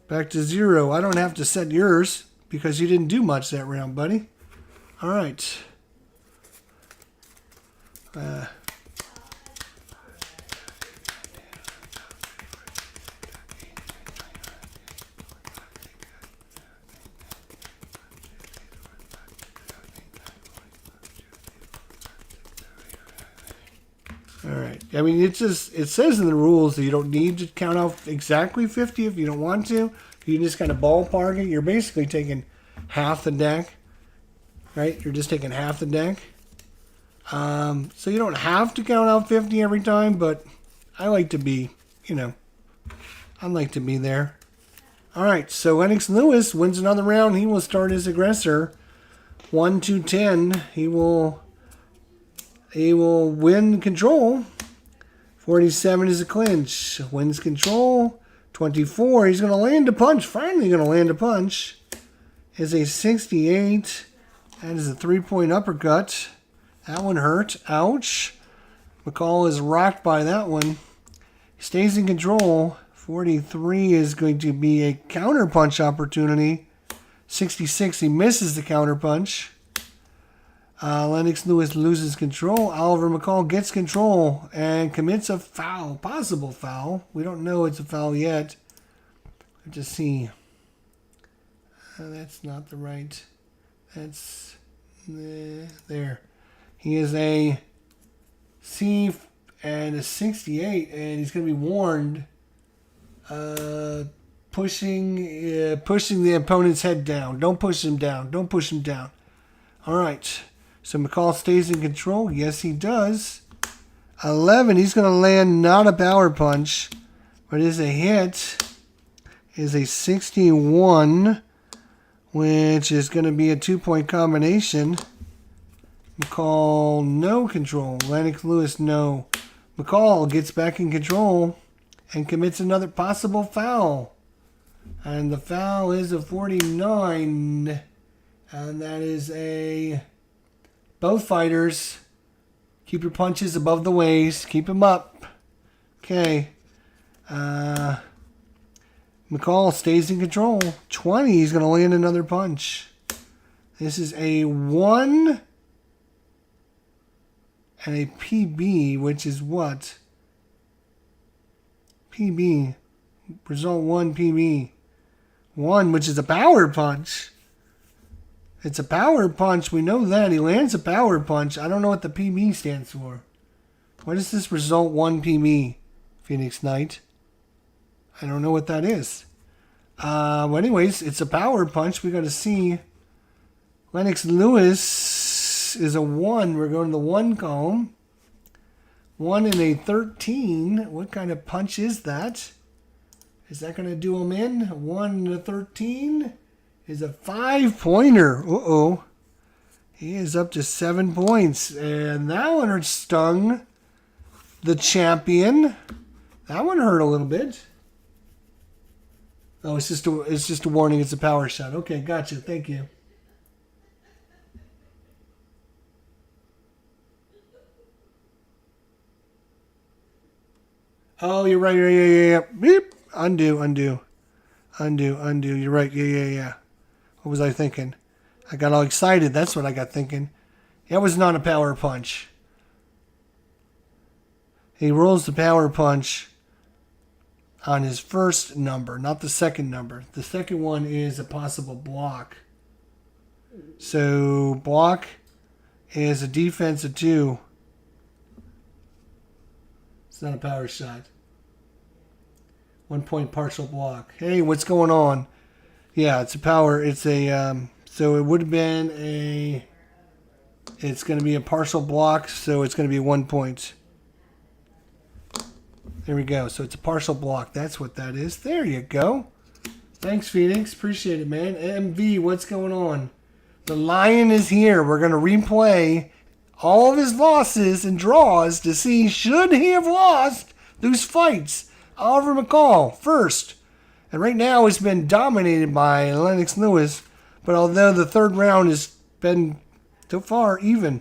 Back to 0. I don't have to set yours because you didn't do much that round, buddy. All right. All right. I mean, it says in the rules that you don't need to count out exactly 50 if you don't want to. You can just kind of ballpark it. You're basically taking half the deck, right? You're just taking half the deck. So you don't have to count out 50 every time, but I like to be, I like to be there. All right. So Lennox Lewis wins another round. He will start his aggressor. 1-10. He will win control. 47 is a clinch. Wins control. 24. He's going to land a punch. Finally going to land a punch. Is a 68. That is a 3-point uppercut. That one hurt. Ouch. McCall is rocked by that one. He stays in control. 43 is going to be a counter punch opportunity. 66, he misses the counter punch. Lennox Lewis loses control. Oliver McCall gets control and commits a foul. Possible foul. We don't know it's a foul yet. Let's see. That's not the right. That's there. He is a C and a 68, and he's going to be warned. Pushing the opponent's head down. Don't push him down. Don't push him down. All right. So McCall stays in control. Yes, he does. 11. He's going to land not a power punch, but is a hit. Is a 61, which is going to be a 2-point combination. McCall, no control. Lennox Lewis, no. McCall gets back in control and commits another possible foul. And the foul is a 49. And that is a... Both fighters, keep your punches above the waist. Keep them up. Okay. McCall stays in control. 20. He's going to land another punch. This is a 1 and a PB, which is what? PB. Result 1 PB. 1, which is a power punch. It's a power punch. We know that. He lands a power punch. I don't know what the PB stands for. What is this result 1 PB, Phoenix Knight? I don't know what that is. Well, anyways, it's a power punch. We got to see. Lennox Lewis is a 1. We're going to the 1 column. 1 and a 13. What kind of punch is that? Is that going to do him in? 1 and a 13 is a 5-pointer. Uh-oh. He is up to 7 points. And that one stung the champion. That one hurt a little bit. Oh, it's just a warning. It's a power shot. Okay, gotcha. Thank you. Oh, you're right. Yeah. Beep. Undo. You're right. Yeah. What was I thinking? I got all excited. That's what I got thinking. That was not a power punch. He rolls the power punch on his first number, not the second number. The second one is a possible block. So block is a defense of 2. It's not a power shot. 1-point partial block. Hey, what's going on? Yeah, it's a power. It's a so it would have been a. It's going to be a partial block, so it's going to be 1 point. There we go. So it's a partial block. That's what that is. There you go. Thanks, Phoenix. Appreciate it, man. MV, what's going on? The Lion is here. We're going to replay all of his losses and draws to see should he have lost those fights. Oliver McCall first. And right now it's been dominated by Lennox Lewis. But although the third round has been so far even.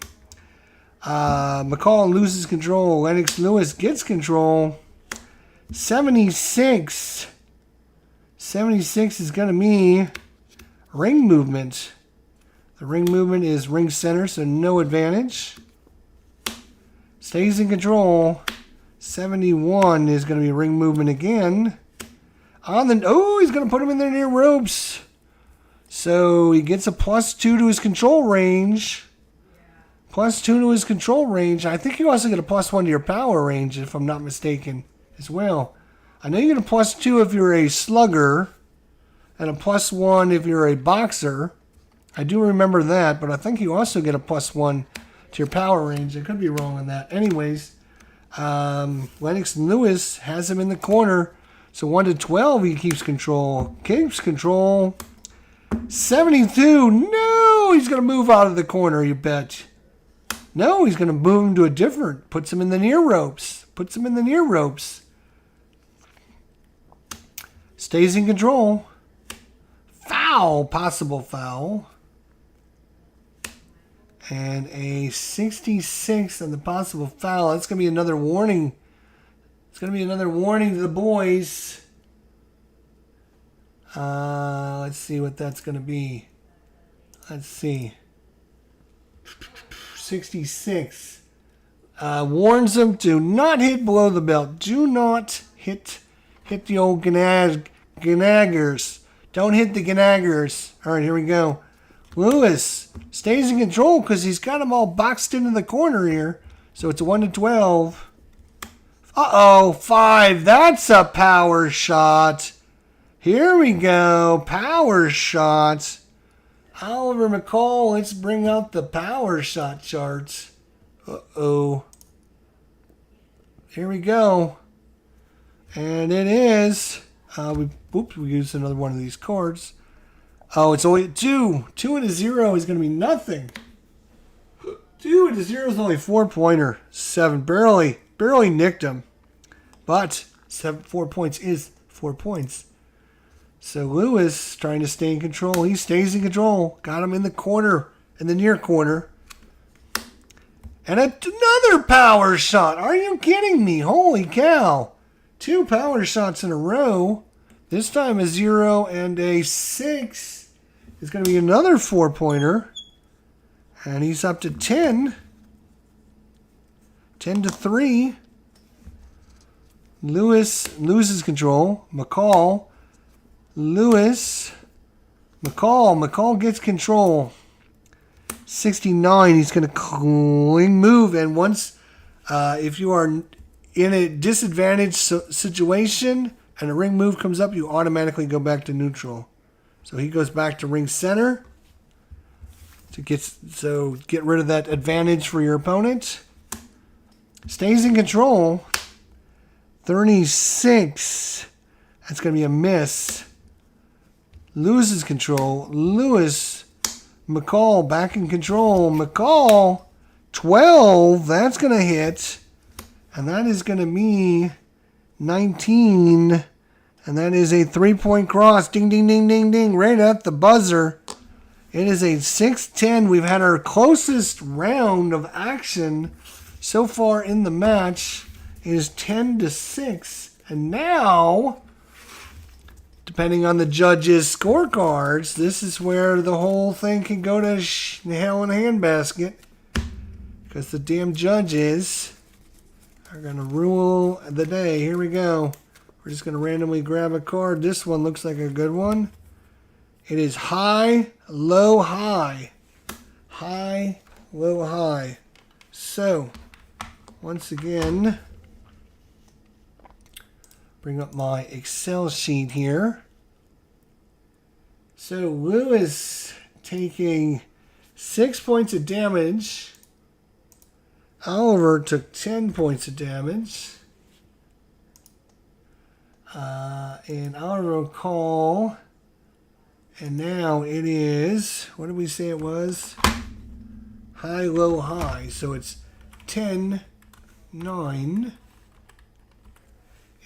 McCall loses control. Lennox Lewis gets control. 76. 76 is going to be ring movement. The ring movement is ring center, so no advantage. Stays in control. 71 is going to be ring movement again. He's going to put him in there near ropes. So he gets a +2 to his control range. +2 to his control range. I think you also get a +1 to your power range, if I'm not mistaken, as well. I know you get a +2 if you're a slugger, and a +1 if you're a boxer. I do remember that, but I think you also get a +1 to your power range. I could be wrong on that. Anyways, Lennox Lewis has him in the corner. So 1 to 12, he keeps control. 72. No, he's going to move out of the corner, you bet. No, he's going to move him to a different. Puts him in the near ropes. Stays in control. Foul. Possible foul. And a 66 on the possible foul. That's going to be another warning. It's going to be another warning to the boys. Let's see what that's going to be. Let's see. 66. Warns them to not hit below the belt. Do not hit the old gnaggers. Don't hit the gnaggers. All right, here we go. Lewis stays in control because he's got them all boxed into the corner here. So it's 1-12. Uh-oh, 5. That's a power shot. Here we go. Power shot. Oliver McCall, let's bring out the power shot charts. Uh-oh. Here we go. And it is. We used another one of these cards. Oh, it's only 2. 2 and a 0 is going to be nothing. 2 and a 0 is only 4-pointer. 7. Barely nicked him. But 4 points is 4 points. So Lewis trying to stay in control. He stays in control. Got him in the corner, in the near corner. And another power shot. Are you kidding me? Holy cow. 2 power shots in a row. This time a 0 and a 6. It's going to be another 4-pointer. And he's up to 10. 10-3. Lewis loses control. McCall. Lewis. McCall gets control. 69. He's going to cling move. And once, if you are in a disadvantaged situation and a ring move comes up, you automatically go back to neutral. So he goes back to ring center to get rid of that advantage for your opponent. Stays in control. 36. That's going to be a miss. Loses control. Lewis. McCall back in control. McCall. 12. That's going to hit. And that is going to be 19. And that is a 3-point cross. Ding, ding, ding, ding, ding. Right at the buzzer. It is a 6-10. We've had our closest round of action so far in the match. It is 10-6. And now, depending on the judges' scorecards, this is where the whole thing can go to hell in a handbasket. Because the damn judges are going to rule the day. Here we go. We're just going to randomly grab a card. This one looks like a good one. It is high, low, high. High, low, high. So, once again, bring up my Excel sheet here. So, Lewis taking 6 points of damage. Oliver took 10 points of damage. And Oliver McCall. And now it is, what did we say it was? High, low, high. So it's 10, 9.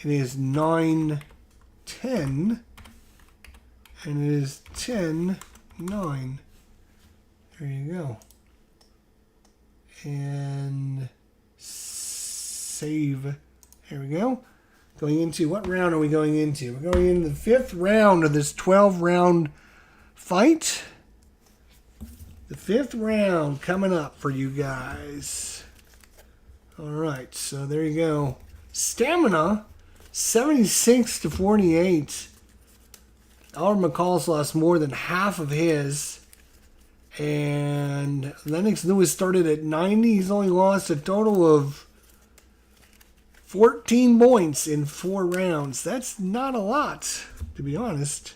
It is 9, 10. And it is 10, 9. There you go. And save. There we go. Going into, what round are we going into? We're going into the 5th round of this 12-round fight. The 5th round coming up for you guys. All right, so there you go. Stamina, 76-48. Oliver McCall's lost more than half of his. And Lennox Lewis started at 90. He's only lost a total of 14 points in 4 rounds. That's not a lot, to be honest.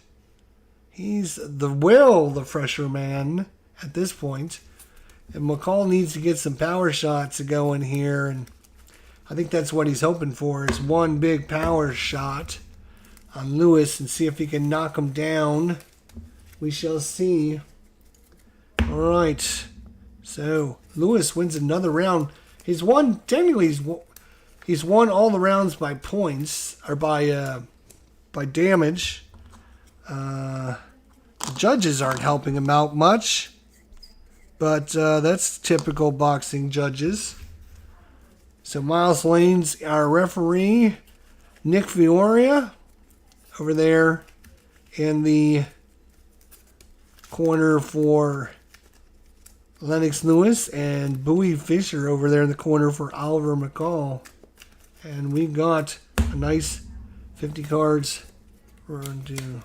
He's the fresher man at this point. And McCall needs to get some power shots going here. And I think that's what he's hoping for, is one big power shot on Lewis and see if he can knock him down. We shall see. All right. So Lewis wins another round. He's won all the rounds by points, or by damage. The judges aren't helping him out much, but that's typical boxing judges. So Miles Lane's our referee. Nick Fioria over there in the corner for Lennox Lewis and Bowie Fisher over there in the corner for Oliver McCall. And we got a nice 50 cards. Run to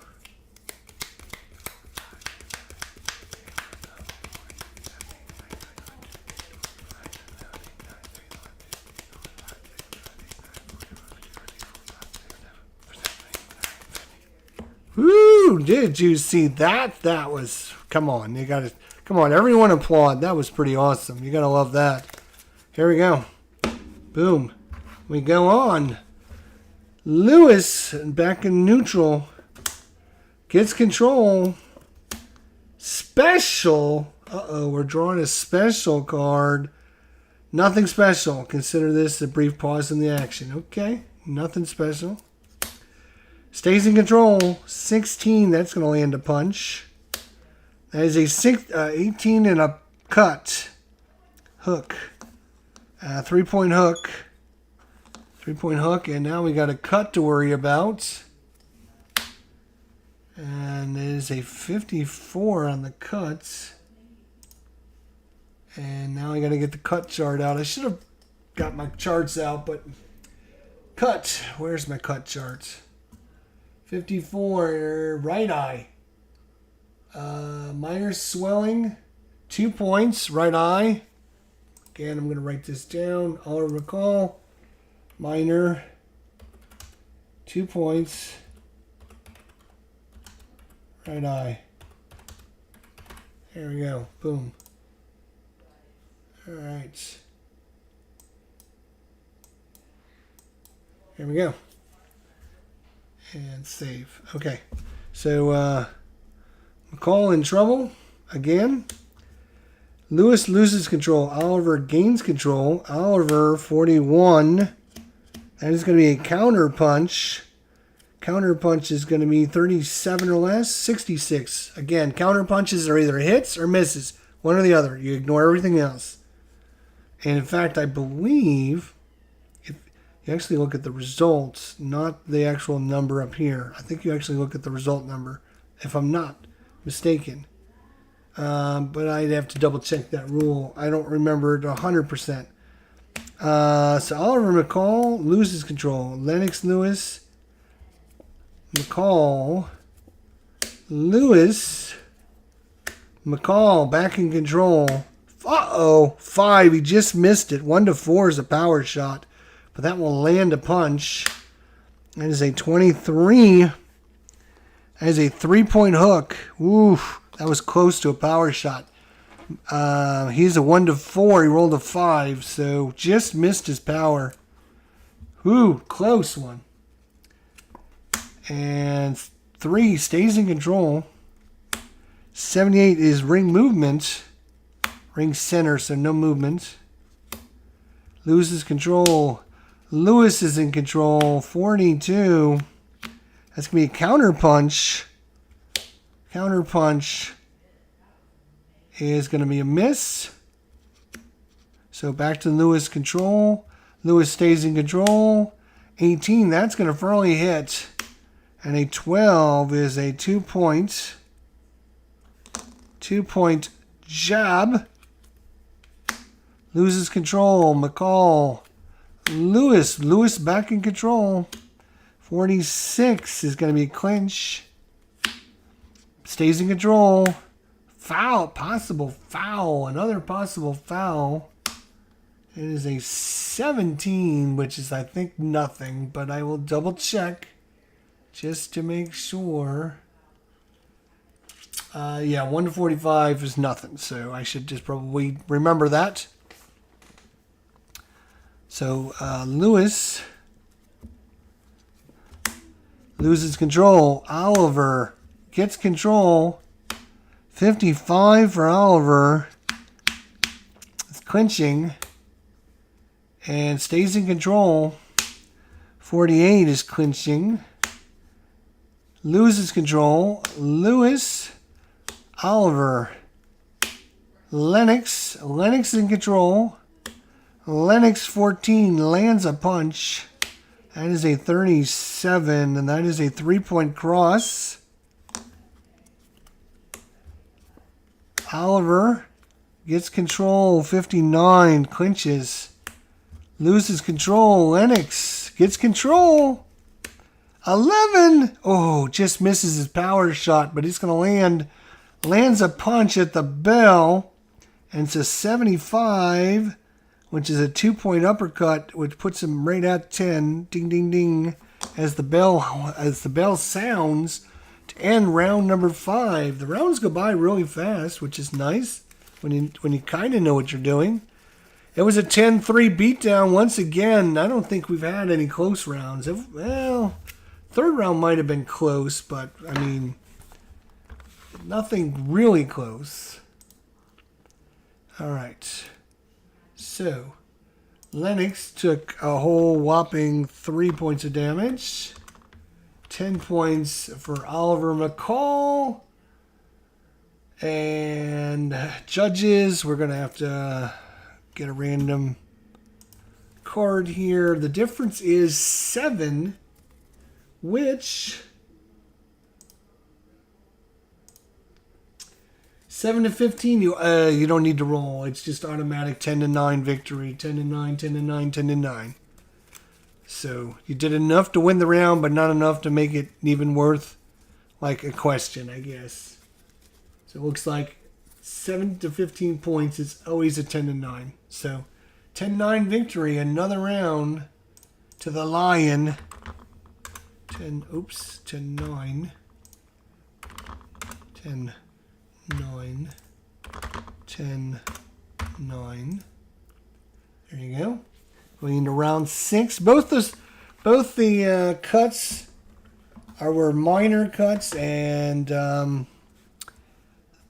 Woo! Did you see that? That was, come on, you gotta, come on, everyone applaud. That was pretty awesome. You gotta love that. Here we go. Boom. We go on. Lewis back in neutral. Gets control. Special. Uh-oh, we're drawing a special card. Nothing special. Consider this a brief pause in the action. Okay, nothing special. Stays in control. 16. That's going to land a punch. That is a 18 and a cut. Hook. 3-point hook. 3-point hook. And now we got a cut to worry about. And there's a 54 on the cuts. And now I got to get the cut chart out. I should have got my charts out, but cut. Where's my cut chart? 54, right eye. Minor swelling, 2 points, right eye. Again, I'm going to write this down. Oliver McCall, minor, 2 points, right eye. There we go. Boom. All right. Here we go. And save. Okay. So, McCall in trouble again. Lewis loses control. Oliver gains control. Oliver, 41. That is going to be a counter punch. Counter punch is going to be 37 or less. 66. Again, counter punches are either hits or misses. One or the other. You ignore everything else. And in fact, I believe if you actually look at the results, not the actual number up here. I think you actually look at the result number, if I'm not mistaken. But I'd have to double check that rule. I don't remember it 100%. So Oliver McCall loses control. Lennox Lewis, McCall, Lewis, McCall back in control. Uh-oh, 5. He just missed it. 1 to 4 is a power shot, but that will land a punch. That is a 23. That is a 3-point hook. Oof, that was close to a power shot. He's a 1 to 4. He rolled a 5, so just missed his power. Ooh, close one. And 3 stays in control. 78 is ring movement. Ring center, so no movement. Loses control. Lewis is in control. 42. That's going to be a counter punch. Counter punch is going to be a miss. So back to Lewis control. Lewis stays in control. 18, that's going to firmly hit. And a 12 is a 2-point. 2-point jab. Loses control. McCall. Lewis back in control. 46 is going to be clinch. Stays in control. Foul. Possible foul. Another possible foul. It is a 17, which is, I think, nothing. But I will double check just to make sure. Yeah, 1 to 45 is nothing. So I should just probably remember that. So Lewis loses control. Oliver gets control. 55 for Oliver. It's clinching. And stays in control. 48 is clinching. Loses control. Lewis. Oliver. Lennox in control. Lennox 14 lands a punch. That is a 37, and that is a 3-point cross. Oliver Gets control, 59, clinches. Loses control, Lennox gets control. 11. Oh, just misses his power shot, but he's going to lands a punch at the bell. And it's a 75, which is a 2-point uppercut, which puts him right at 10. Ding, ding, ding. As the bell sounds to end round number 5. The rounds go by really fast, which is nice when you kind of know what you're doing. It was a 10-3 beatdown once again. I don't think we've had any close rounds. Well, third round might have been close, but I mean, nothing really close. All right. So, Lennox took a whole whopping 3 points of damage. 10 points for Oliver McCall. And judges, we're going to have to get a random card here. The difference is 7, which 7 to 15, you don't need to roll. It's just automatic 10-9 victory. 10-9, 10-9, 10-9. So you did enough to win the round, but not enough to make it even worth like a question, I guess. So it looks like 7 to 15 points is always a 10-9. So 10-9 victory, another round to the Lion. 10-9. 10-9. 10-9. There you go. Going into round 6. Both the cuts were minor cuts, and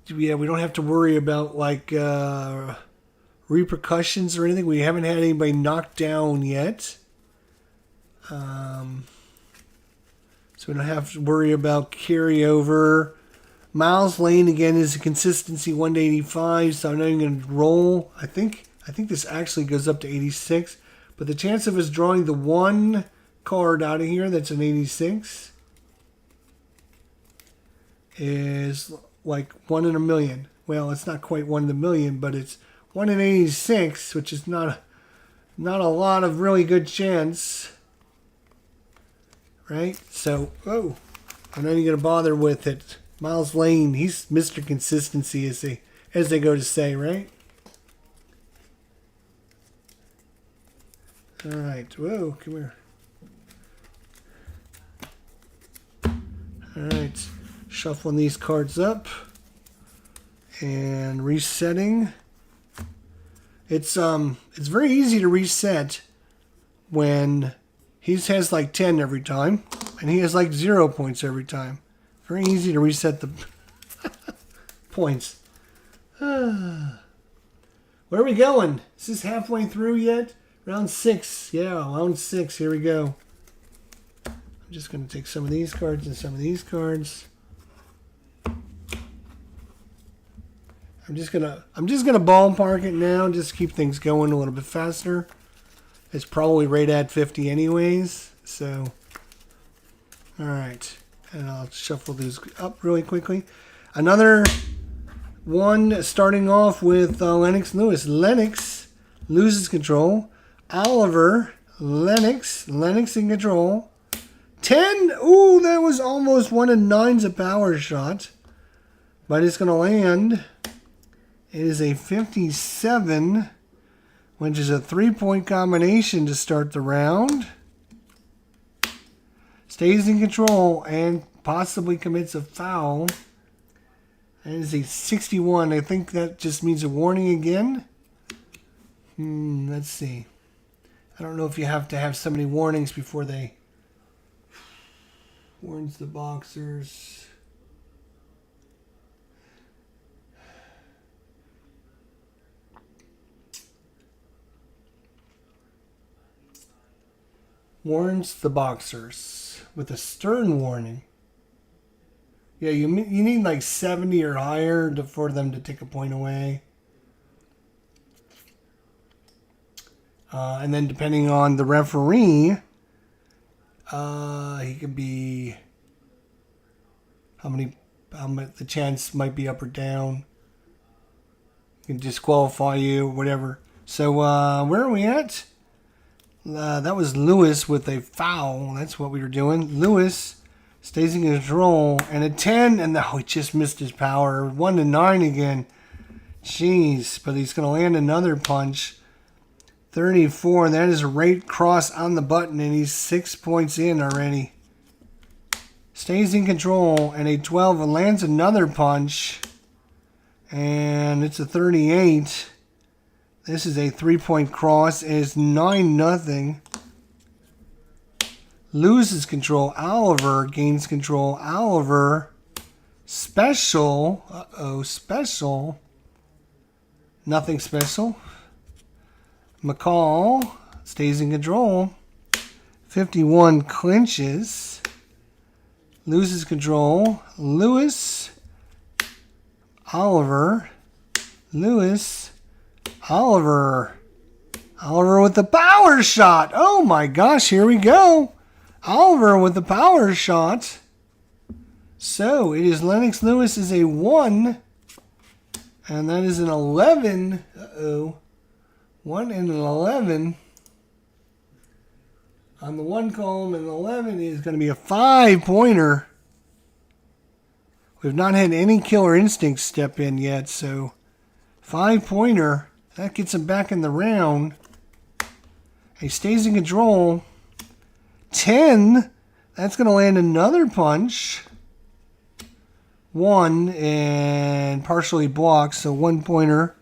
yeah, we don't have to worry about like repercussions or anything. We haven't had anybody knocked down yet, so we don't have to worry about carryover. Miles Lane again is a consistency 185, so I'm not even going to roll. I think this actually goes up to 86, but the chance of us drawing the one card out of here that's an 86 is like 1 in a million. Well, it's not quite 1 in a million, but it's 1 in 86, which is not a lot of really good chance, right? So, I'm not even gonna bother with it. Miles Lane, he's Mr. Consistency, as they go to say, right? All right. Whoa, come here. All right. Shuffling these cards up and resetting. It's very easy to reset when he has like 10 every time and he has like 0 points every time. Very easy to reset the points. Where are we going? Is this halfway through yet? Round 6. Yeah, round 6. Here we go. I'm just going to take some of these cards and some of these cards. I'm just gonna ballpark it now, just keep things going a little bit faster. It's probably right at 50 anyways, so all right. And I'll shuffle these up really quickly. Another one starting off with Lennox Lewis. Lennox loses control. Oliver, Lennox in control. 10. Ooh, that was almost 1 in 9's a power shot, but it's gonna land. It is a 57, which is a 3-point combination to start the round. Stays in control and possibly commits a foul. That is a 61. I think that just means a warning again. Let's see. I don't know if you have to have so many warnings before they warns the boxers. Warns the boxers with a stern warning. Yeah, you need like 70 or higher for them to take a point away. And then depending on the referee, he could be how much the chance might be up or down. can disqualify you, whatever. So where are we at? That was Lewis with a foul. That's what we were doing. Lewis stays in control. And a 10. And he just missed his power. 1-9 again. Jeez. But he's going to land another punch. 34. That is a right cross on the button. And he's 6 points in already. Stays in control. And a 12. And lands another punch. And it's a 38. This is a 3-point cross. It's 9-0. Loses control. Oliver gains control. Oliver. Special. Special. Nothing special. McCall stays in control. 51 clinches. Loses control. Lewis. Oliver. Lewis. Oliver with the power shot. Oh my gosh, here we go. Oliver with the power shot. So it is Lennox Lewis is a 1. And that is an 11. 1 and an 11. On the 1 column, and 11 is going to be a 5-pointer. We've not had any Killer Instincts step in yet, so 5-pointer. That gets him back in the round. He stays in control. 10. That's going to land another punch. 1 and partially blocked, so 1-pointer.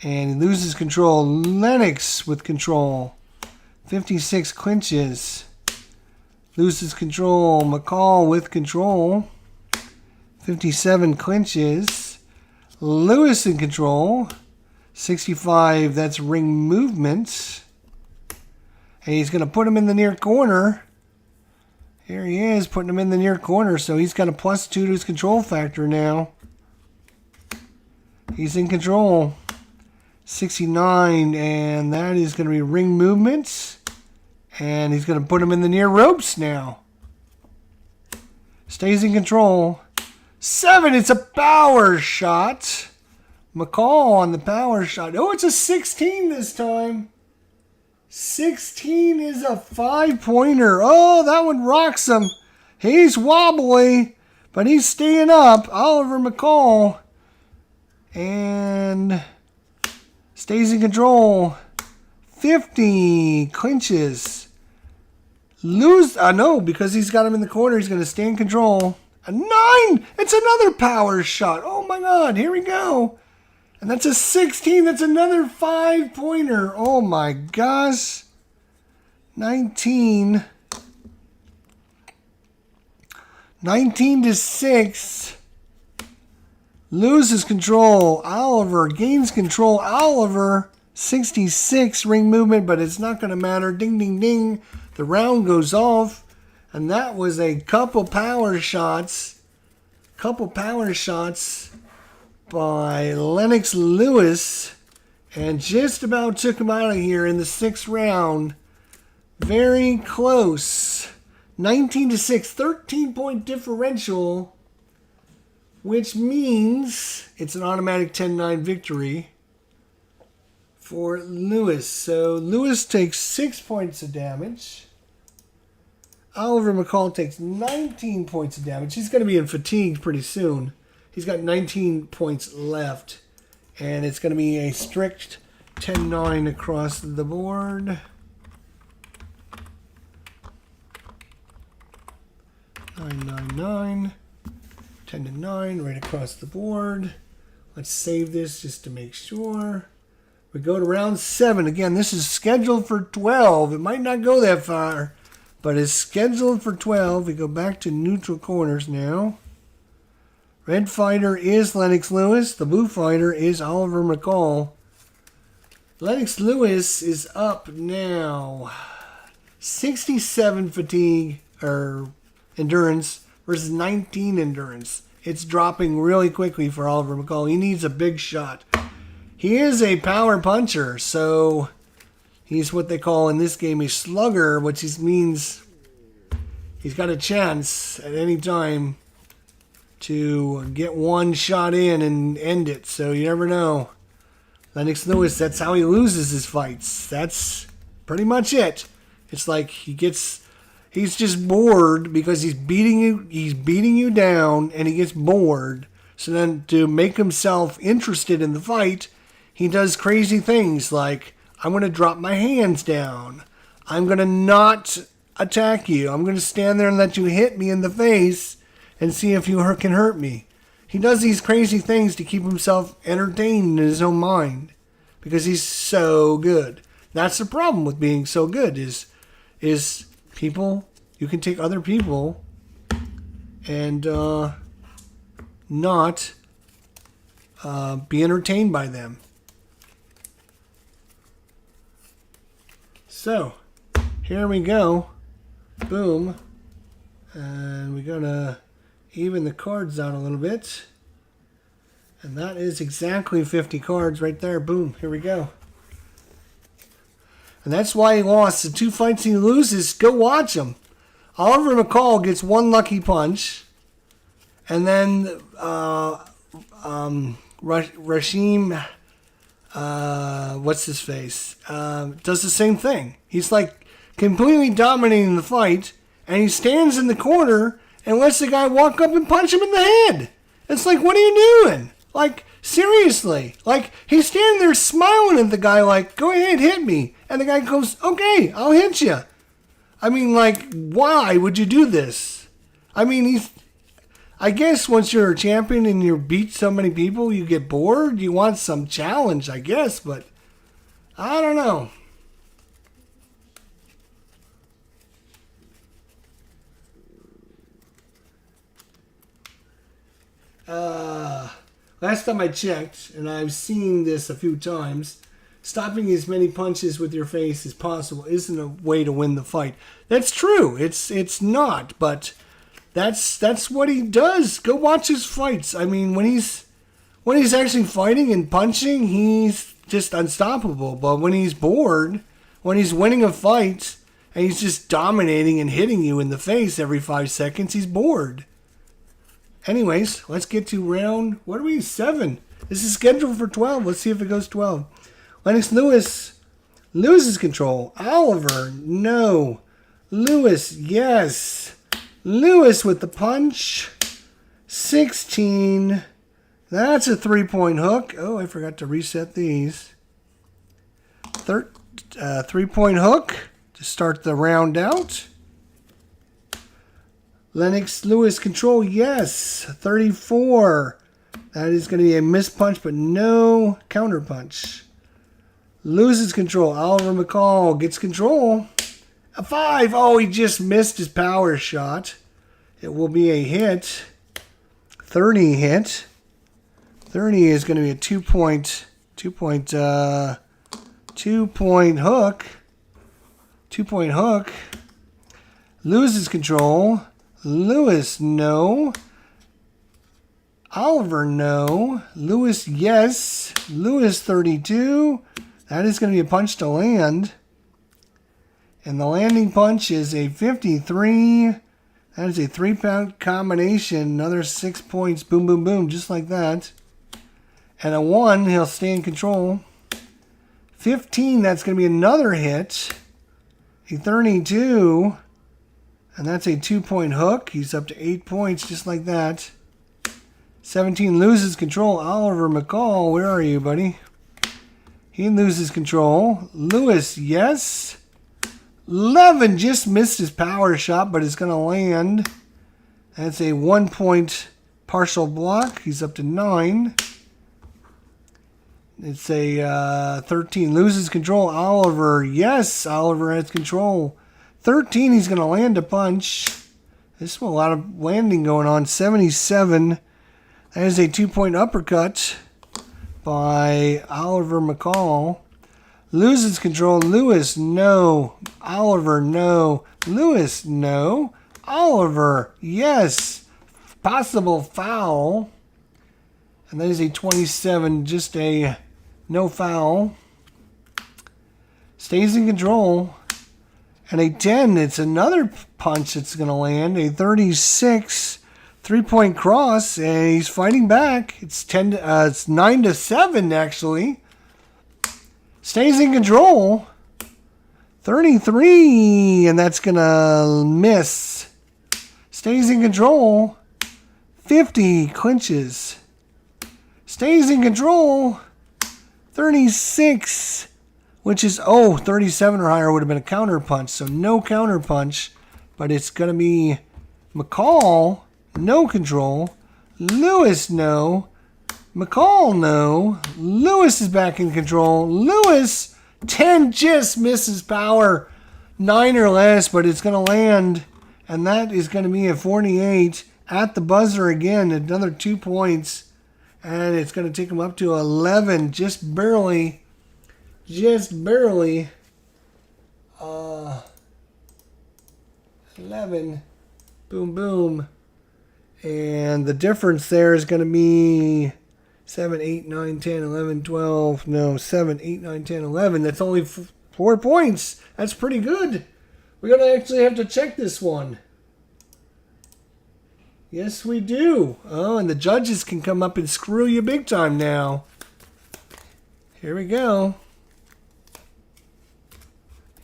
And he loses control. Lennox with control. 56 clinches. Loses control. McCall with control. 57 clinches. Lewis in control. 65, that's ring movement. And he's going to put him in the near corner. Here he is, putting him in the near corner. So he's got a +2 to his control factor now. He's in control. 69, and that is going to be ring movements. And he's going to put him in the near ropes now. Stays in control. 7, it's a power shot. McCall on the power shot. Oh, it's a 16 this time. 16 is a 5-pointer. Oh, that one rocks him. He's wobbly, but he's staying up. Oliver McCall. And stays in control. 50 clinches. No, because he's got him in the corner. He's going to stay in control. A 9! It's another power shot. Oh my God, here we go. And that's a 16. That's another 5-pointer. Oh my gosh. 19. 19-6. Loses control. Oliver gains control. Oliver, 66 ring movement, but it's not going to matter. Ding, ding, ding. The round goes off. And that was a couple power shots. By Lennox Lewis. And just about took him out of here in the 6th round. Very close. 19-6, 13-point differential. Which means it's an automatic 10-9 victory for Lewis. So Lewis takes 6 points of damage. Oliver McCall takes 19 points of damage. He's going to be in fatigue pretty soon. He's got 19 points left. And it's going to be a strict 10-9 across the board. 9-9-9. 10-9 right across the board. Let's save this just to make sure. We go to round 7. Again, this is scheduled for 12. It might not go that far, but it's scheduled for 12. We go back to neutral corners now. Red fighter is Lennox Lewis. The blue fighter is Oliver McCall. Lennox Lewis is up now. 67 fatigue or endurance versus 19 endurance. It's dropping really quickly for Oliver McCall. He needs a big shot. He is a power puncher, so he's what they call in this game a slugger, which means he's got a chance at any time to get one shot in and end it. So you never know. Lennox Lewis, that's how he loses his fights. That's pretty much it. It's like he's just bored because he's beating you down, and he gets bored. So then to make himself interested in the fight, he does crazy things like, I'm going to drop my hands down. I'm going to not attack you. I'm going to stand there and let you hit me in the face and see if you can hurt me. He does these crazy things to keep himself entertained in his own mind because he's so good. That's the problem with being so good is people, you can take other people and not be entertained by them. So, here we go. Boom. And we're going to even the cards out a little bit. And that is exactly 50 cards right there. Boom. Here we go. And that's why he lost. The 2 fights he loses, go watch them. Oliver McCall gets 1 lucky punch. And then Rashim, what's his face, does the same thing. He's like completely dominating the fight. And he stands in the corner and lets the guy walk up and punch him in the head. It's like, what are you doing? Like, seriously. Like, he's standing there smiling at the guy like, go ahead, hit me. And the guy goes, okay, I'll hit you. I mean, like, why would you do this? I mean, I guess once you're a champion and you beat so many people, you get bored. You want some challenge, I guess, but I don't know. Last time I checked, and I've seen this a few times, stopping as many punches with your face as possible isn't a way to win the fight. That's true. It's not, but that's what he does. Go watch his fights. I mean, when he's actually fighting and punching, he's just unstoppable. But when he's bored, when he's winning a fight, and he's just dominating and hitting you in the face every 5 seconds, he's bored. Anyways, let's get to round, 7? This is scheduled for 12. Let's see if it goes 12. Lennox Lewis loses control. Oliver, no. Lewis, yes. Lewis with the punch. 16. That's a 3-point hook. Oh, I forgot to reset these. 3-point hook to start the round out. Lennox Lewis control, yes. 34. That is going to be a missed punch, but no counter punch. Loses control. Oliver McCall gets control. A 5. Oh, he just missed his power shot. It will be a hit. 30 hit. 30 is going to be a 2-point hook. 2-point hook. Loses control. Lewis, no. Oliver, no. Lewis, yes. Lewis, 32. That is going to be a punch to land. And the landing punch is a 53. That is a 3-pound combination. Another 6 points. Boom, boom, boom. Just like that. And a 1, he'll stay in control. 15, that's going to be another hit. A 32. And that's a 2-point hook. He's up to 8 points, just like that. 17 loses control. Oliver McCall, where are you, buddy? He loses control. Lewis, yes. 11 just missed his power shot, but it's going to land. That's a 1-point partial block. He's up to 9. It's a 13 loses control. Oliver, yes. Oliver has control. 13, he's going to land a punch. There's a lot of landing going on. 77. That is a 2-point uppercut by Oliver McCall. Loses control. Lewis, no. Oliver, no. Lewis, no. Oliver, yes. Possible foul. And that is a 27, just a no foul. Stays in control. And a 10, it's another punch that's going to land. A 36. 3-point cross, and he's fighting back. It's 9-7 actually. Stays in control. 33, and that's gonna miss. Stays in control. 50, clinches. Stays in control. 36, which is 37 or higher would have been a counter punch, so no counter punch, but it's gonna be McCall. No control. Lewis, no. McCall, no. Lewis is back in control. Lewis, 10, just misses power. 9 or less, but it's going to land. And that is going to be a 48 at the buzzer again. Another 2 points. And it's going to take him up to 11. Just barely. Just barely. 11. Boom, boom. And the difference there is going to be 7, 8, 9, 10, 11, 12. No, 7, 8, 9, 10, 11. That's only 4 points. That's pretty good. We're going to actually have to check this one. Yes, we do. Oh, and the judges can come up and screw you big time now. Here we go.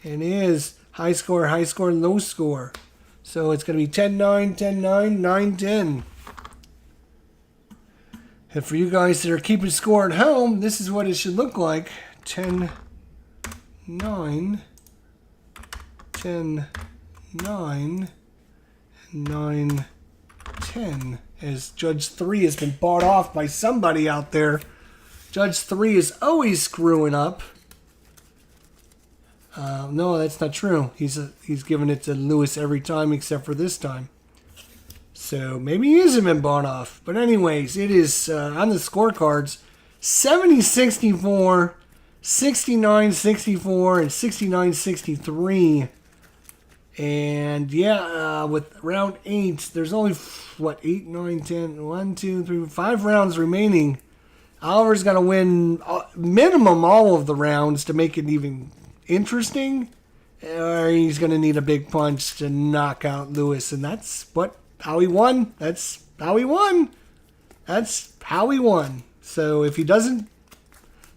And it is high score, low score. So it's going to be 10-9, 10-9, 9-10. And for you guys that are keeping score at home, this is what it should look like. 10-9, 10-9, 9-10. As Judge 3 has been bought off by somebody out there. Judge 3 is always screwing up. No, that's not true. He's giving it to Lewis every time except for this time. So maybe he hasn't been bought off. But anyways, it is on the scorecards 70-64, 69-64, and 69-63. And yeah, with round 8, there's only, 8, 9, 10, 1, 2, 3, 5 rounds remaining. Oliver's got to win minimum all of the rounds to make it even interesting, or he's going to need a big punch to knock out Lewis, and that's how he won. That's how he won. That's how he won. So if he doesn't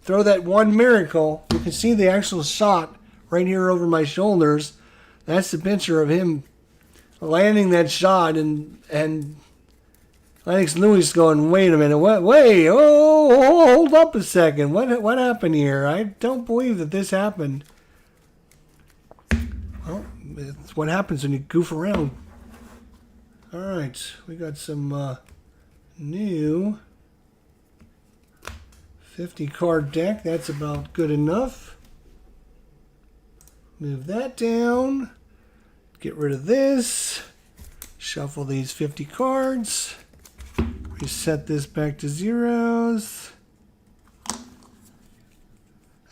throw that one miracle, you can see the actual shot right here over my shoulders. That's the picture of him landing that shot, and Lennox Lewis going, wait a minute, hold up a second, what happened here? I don't believe that this happened. Well, it's what happens when you goof around. Alright, we got some new 50 card deck. That's about good enough. Move that down. Get rid of this. Shuffle these 50 cards. Reset this back to zeros.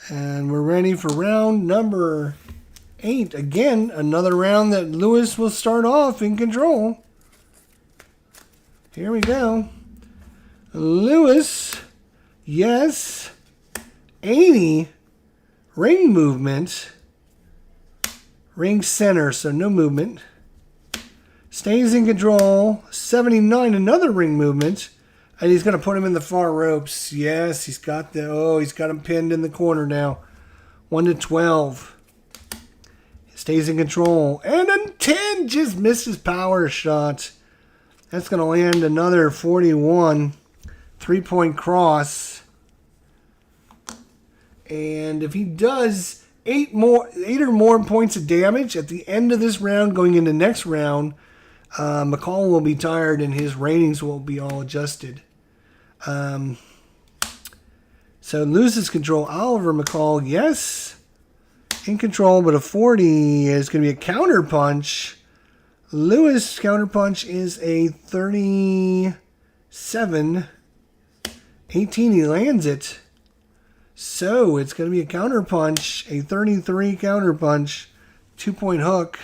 And we're ready for round number 8. Again, another round that Lewis will start off in control. Here we go. Lewis, yes. 80, ring movement. Ring center, so no movement. Stays in control. 79, another ring movement. And he's going to put him in the far ropes. Yes, he's got him pinned in the corner now. 1-12. Stays in control. And a 10 just missed his power shot. That's going to land another 41. 3-point cross. And if he does 8 or more points of damage at the end of this round going into next round, McCall will be tired and his ratings will be all adjusted. So loses control. Oliver McCall, yes. In control, but a 40 is going to be a counter punch. Lewis' counter punch is a 37. 18, he lands it. So it's going to be a counter punch, a 33 counter punch. 2-point hook.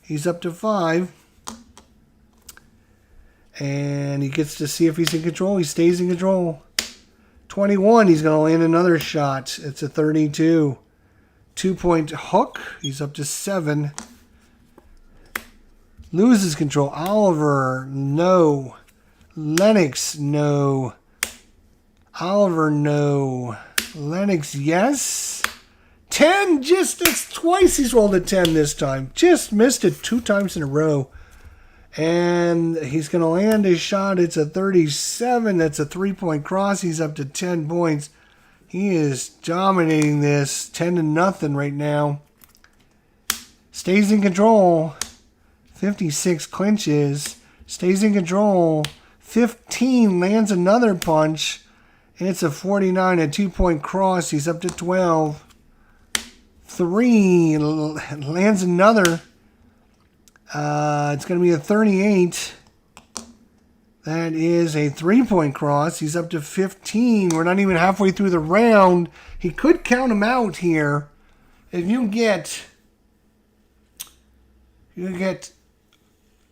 He's up to 5. And he gets to see if he's in control. He stays in control. 21, he's going to land another shot. It's a 32. 2-point hook. He's up to 7. Loses control. Oliver, no. Lennox, no. Oliver, no. Lennox, yes. 10, just it's twice he's rolled a 10 this time. Just missed it 2 times in a row. And he's going to land his shot. It's a 37. That's a 3-point cross. He's up to 10 points. He is dominating this 10-0 right now. Stays in control. 56 clinches. Stays in control. 15 lands another punch. It's a 49, a 2-point cross. He's up to 12. 3 lands another. It's going to be a 38. That is a 3-point cross. He's up to 15. We're not even halfway through the round. He could count him out here. If you get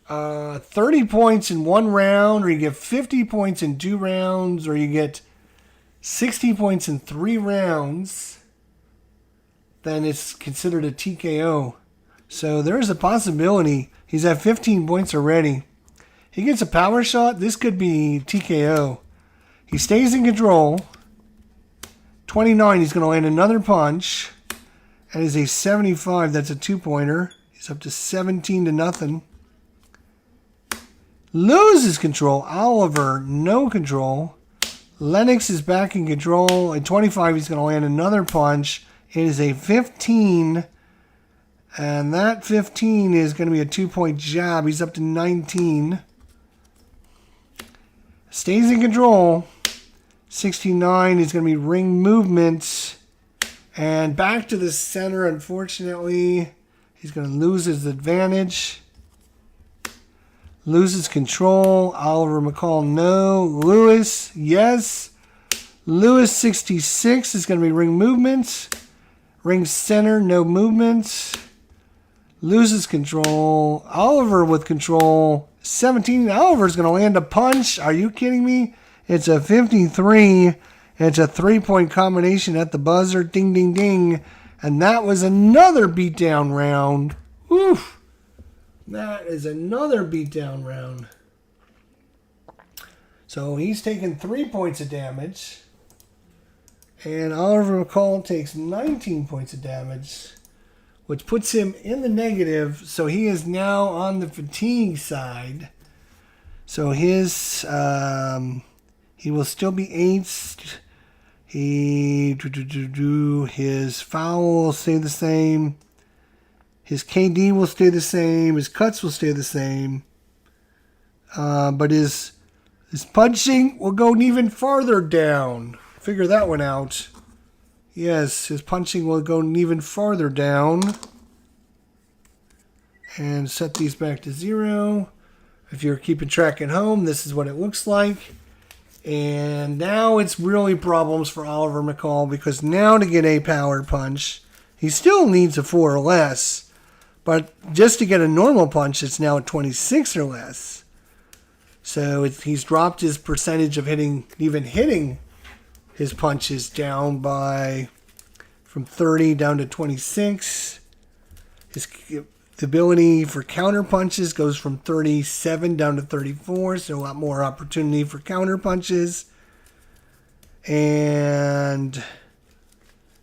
30 points in 1 round, or you get 50 points in 2 rounds, or you get 60 points in 3 rounds, then it's considered a TKO. So there's a possibility. He's at 15 points already. He gets a power shot. This could be TKO. He stays in control. 29, he's going to land another punch. That is a 75. That's a 2-pointer. He's up to 17-0. Loses control. Oliver, no control. Lennox is back in control. At 25, he's going to land another punch. It is a 15. And that 15 is going to be a 2-point jab. He's up to 19. Stays in control. 69 is going to be ring movement. And back to the center, unfortunately. He's going to lose his advantage. Loses control. Oliver McCall, no. Lewis, yes. Lewis, 66 is going to be ring movement. Ring center, no movement. Loses control. Oliver with control. 17. Oliver's going to land a punch. Are you kidding me? It's a 53. It's a 3-point combination at the buzzer. Ding, ding, ding. And that was another beatdown round. Oof. That is another beatdown round. So he's taken 3 points of damage. And Oliver McCall takes 19 points of damage, which puts him in the negative. So he is now on the fatigue side. So his he will still be 8. His foul will stay the same. His KD will stay the same. His cuts will stay the same. But his punching will go even farther down. Figure that one out. Yes, his punching will go even farther down. And set these back to 0. If you're keeping track at home, this is what it looks like. And now it's really problems for Oliver McCall, because now to get a power punch, he still needs a 4 or less. But just to get a normal punch, it's now at 26 or less. So he's dropped his percentage of hitting his punches down from 30 down to 26. His ability for counter punches goes from 37 down to 34, so a lot more opportunity for counter punches. And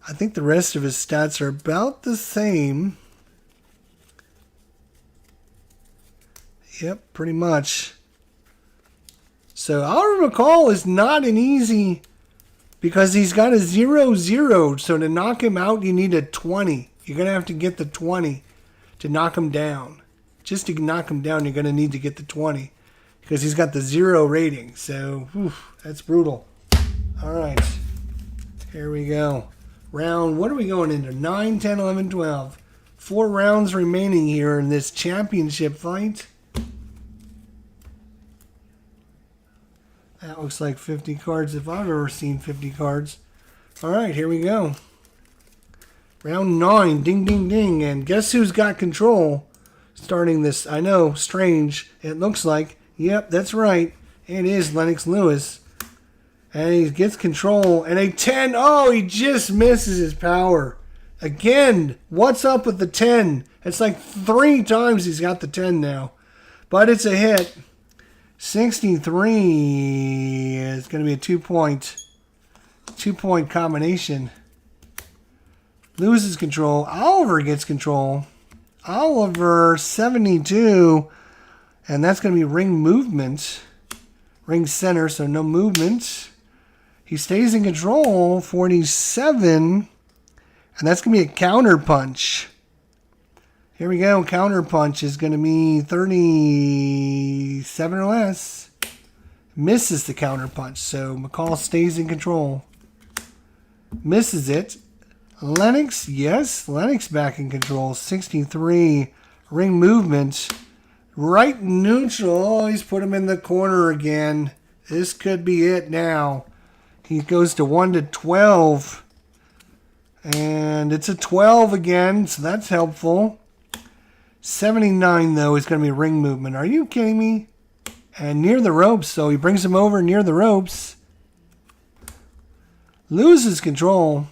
I think the rest of his stats are about the same. Yep, pretty much. So Oliver McCall is not an easy, because he's got a 0-0. So to knock him out, you need a 20. You're going to have to get the 20 to knock him down. Just to knock him down, you're going to need to get the 20, because he's got the 0 rating. So, that's brutal. All right. Here we go. Round, what are we going into? 9, 10, 11, 12. 4 rounds remaining here in this championship fight. That looks like 50 cards if I've ever seen 50 cards. All right, here we go. Round 9, ding, ding, ding. And guess who's got control starting this? I know, strange. It looks like. Yep, that's right. It is Lennox Lewis. And he gets control. And a 10. Oh, he just misses his power. Again, what's up with the 10? It's like 3 times he's got the 10 now. But it's a hit. 63 is going to be a two-point combination. Loses control. Oliver gets control. Oliver, 72. And that's going to be ring movement. Ring center, so no movement. He stays in control, 47. And that's going to be a counter punch. Here we go. Counter punch is going to be 37 or less. Misses the counter punch, so McCall stays in control. Misses it. Lennox, yes. Lennox back in control. 63. Ring movement. Right neutral. Oh, he's put him in the corner again. This could be it now. He goes to 1 to 12. And it's a 12 again, so that's helpful. 79, though, is going to be ring movement. Are you kidding me? And near the ropes, so he brings him over near the ropes. Loses control.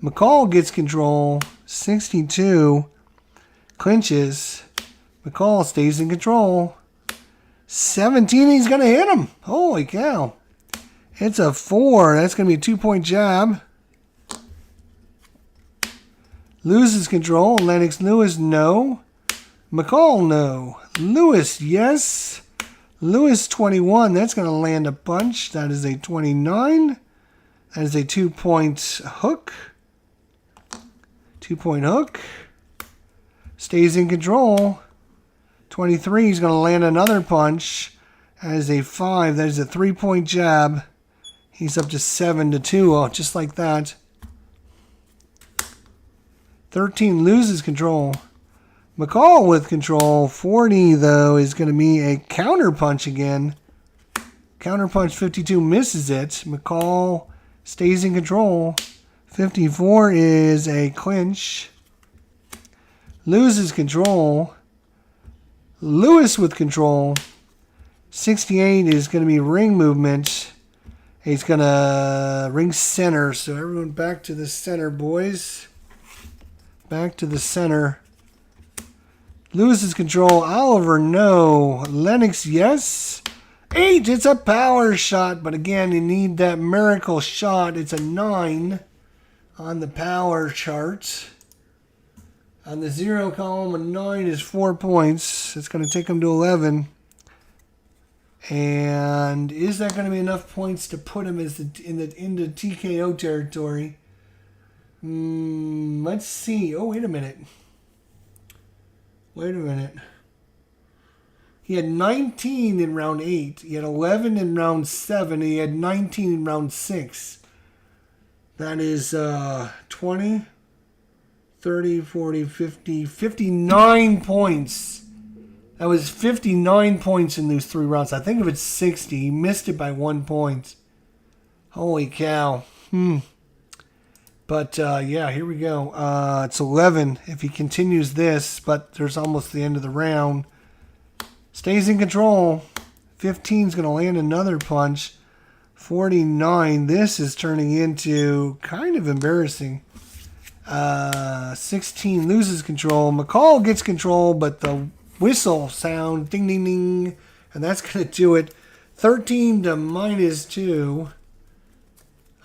McCall gets control. 62. Clinches. McCall stays in control. 17, he's going to hit him. Holy cow. It's a 4. That's going to be a 2-point jab. Loses control. Lennox Lewis, no. McCall, no. Lewis, yes. Lewis, 21. That's going to land a punch. That is a 29. That is a 2-point hook. 2-point hook. Stays in control. 23. He's going to land another punch. That is a 5. That is a 3-point jab. He's up to 7 to 2. Oh, just like that. 13 loses control. McCall with control. 40, though, is going to be a counter punch again. Counter punch 52 misses it. McCall stays in control. 54 is a clinch. Loses control. Lewis with control. 68 is going to be ring movement. He's going to ring center. So everyone back to the center, boys. Back to the center. Loses control. Oliver, no. Lennox, yes. 8, it's a power shot. But again, you need that miracle shot. It's a 9 on the power chart. On the 0 column, a 9 is 4 points. It's going to take him to 11. And is that going to be enough points to put him into TKO territory? Let's see. Oh, wait a minute. He had 19 in round 8. He had 11 in round 7. He had 19 in round 6. That is 20, 30, 40, 50, 59 points. That was 59 points in those 3 rounds. I think if it's 60, he missed it by 1 point. Holy cow. But, yeah, here we go. It's 11 if he continues this, but there's almost the end of the round. Stays in control. 15 is going to land another punch. 49. This is turning into kind of embarrassing. 16 loses control. McCall gets control, but the whistle sound, ding, ding, ding, and that's going to do it. 13 to minus 2.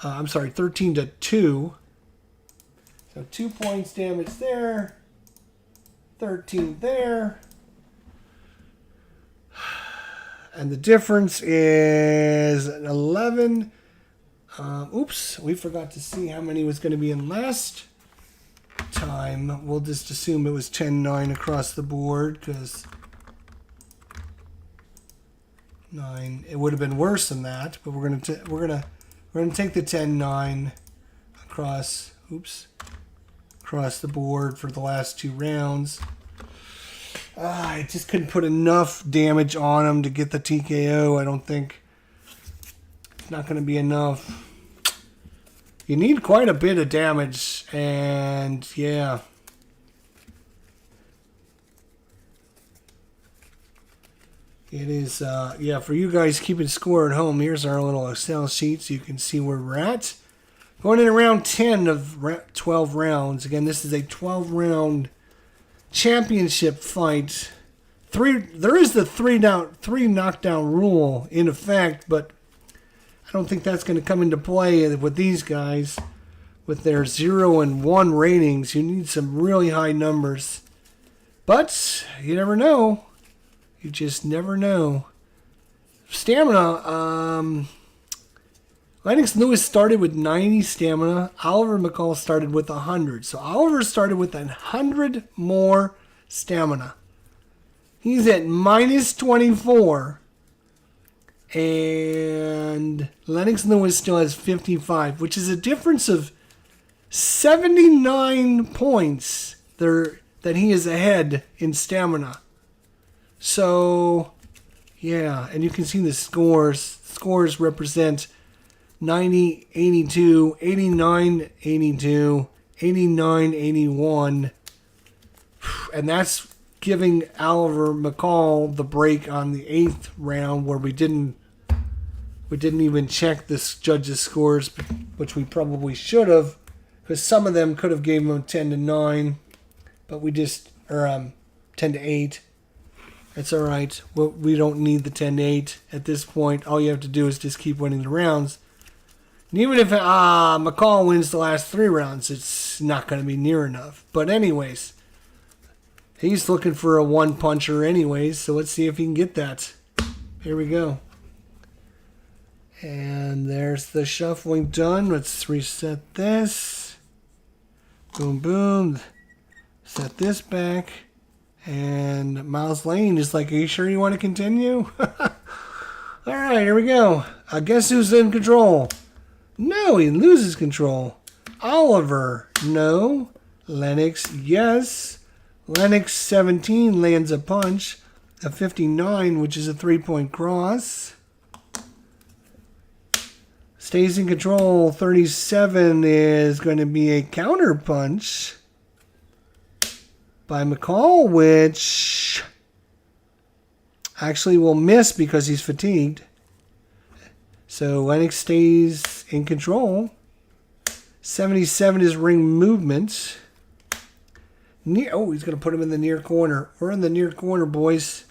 13 to 2. So 2 points damage there. 13 there. And the difference is 11. Oops, we forgot to see how many was going to be in last time. We'll just assume it was 10-9 across the board because 9. It would have been worse than that, but we're gonna take the 10-9 across. Oops. Across the board for the last 2 rounds. I just couldn't put enough damage on him to get the TKO. I don't think it's not going to be enough. You need quite a bit of damage, and yeah. It is, yeah, for you guys keeping score at home, here's our little Excel sheet so you can see where we're at. Going in round 10 of 12 rounds. Again, this is a 12-round championship fight. There is the three knockdown rule in effect, but I don't think that's going to come into play with these guys. With their 0 and 1 ratings, you need some really high numbers. But you never know. You just never know. Stamina. Lennox Lewis started with 90 stamina. Oliver McCall started with 100. So Oliver started with 100 more stamina. He's at minus 24. And Lennox Lewis still has 55, which is a difference of 79 points there that he is ahead in stamina. So, yeah, and you can see the scores. Scores represent 90, 82, 89, 82, 89, 81. And that's giving Oliver McCall the break on the 8th round where we didn't even check this judge's scores, which we probably should have, because some of them could have given him 10 to 9, but we just, or 10 to 8. It's all right. We don't need the 10 to 8 at this point. All you have to do is just keep winning the rounds. And even if McCall wins the last 3 rounds, it's not going to be near enough. But anyways, he's looking for a one-puncher anyways, so let's see if he can get that. Here we go. And there's the shuffling done. Let's reset this. Boom, boom. Set this back. And Miles Lane is like, are you sure you want to continue? All right, here we go. Guess who's in control? No, he loses control. Oliver, no. Lennox, yes. Lennox 17 lands a punch. A 59, which is a 3-point cross. Stays in control. 37 is going to be a counter punch by McCall, which actually will miss because he's fatigued. So Lennox stays in control. 77 is ring movement. He's going to put him in the near corner. We're in the near corner, boys.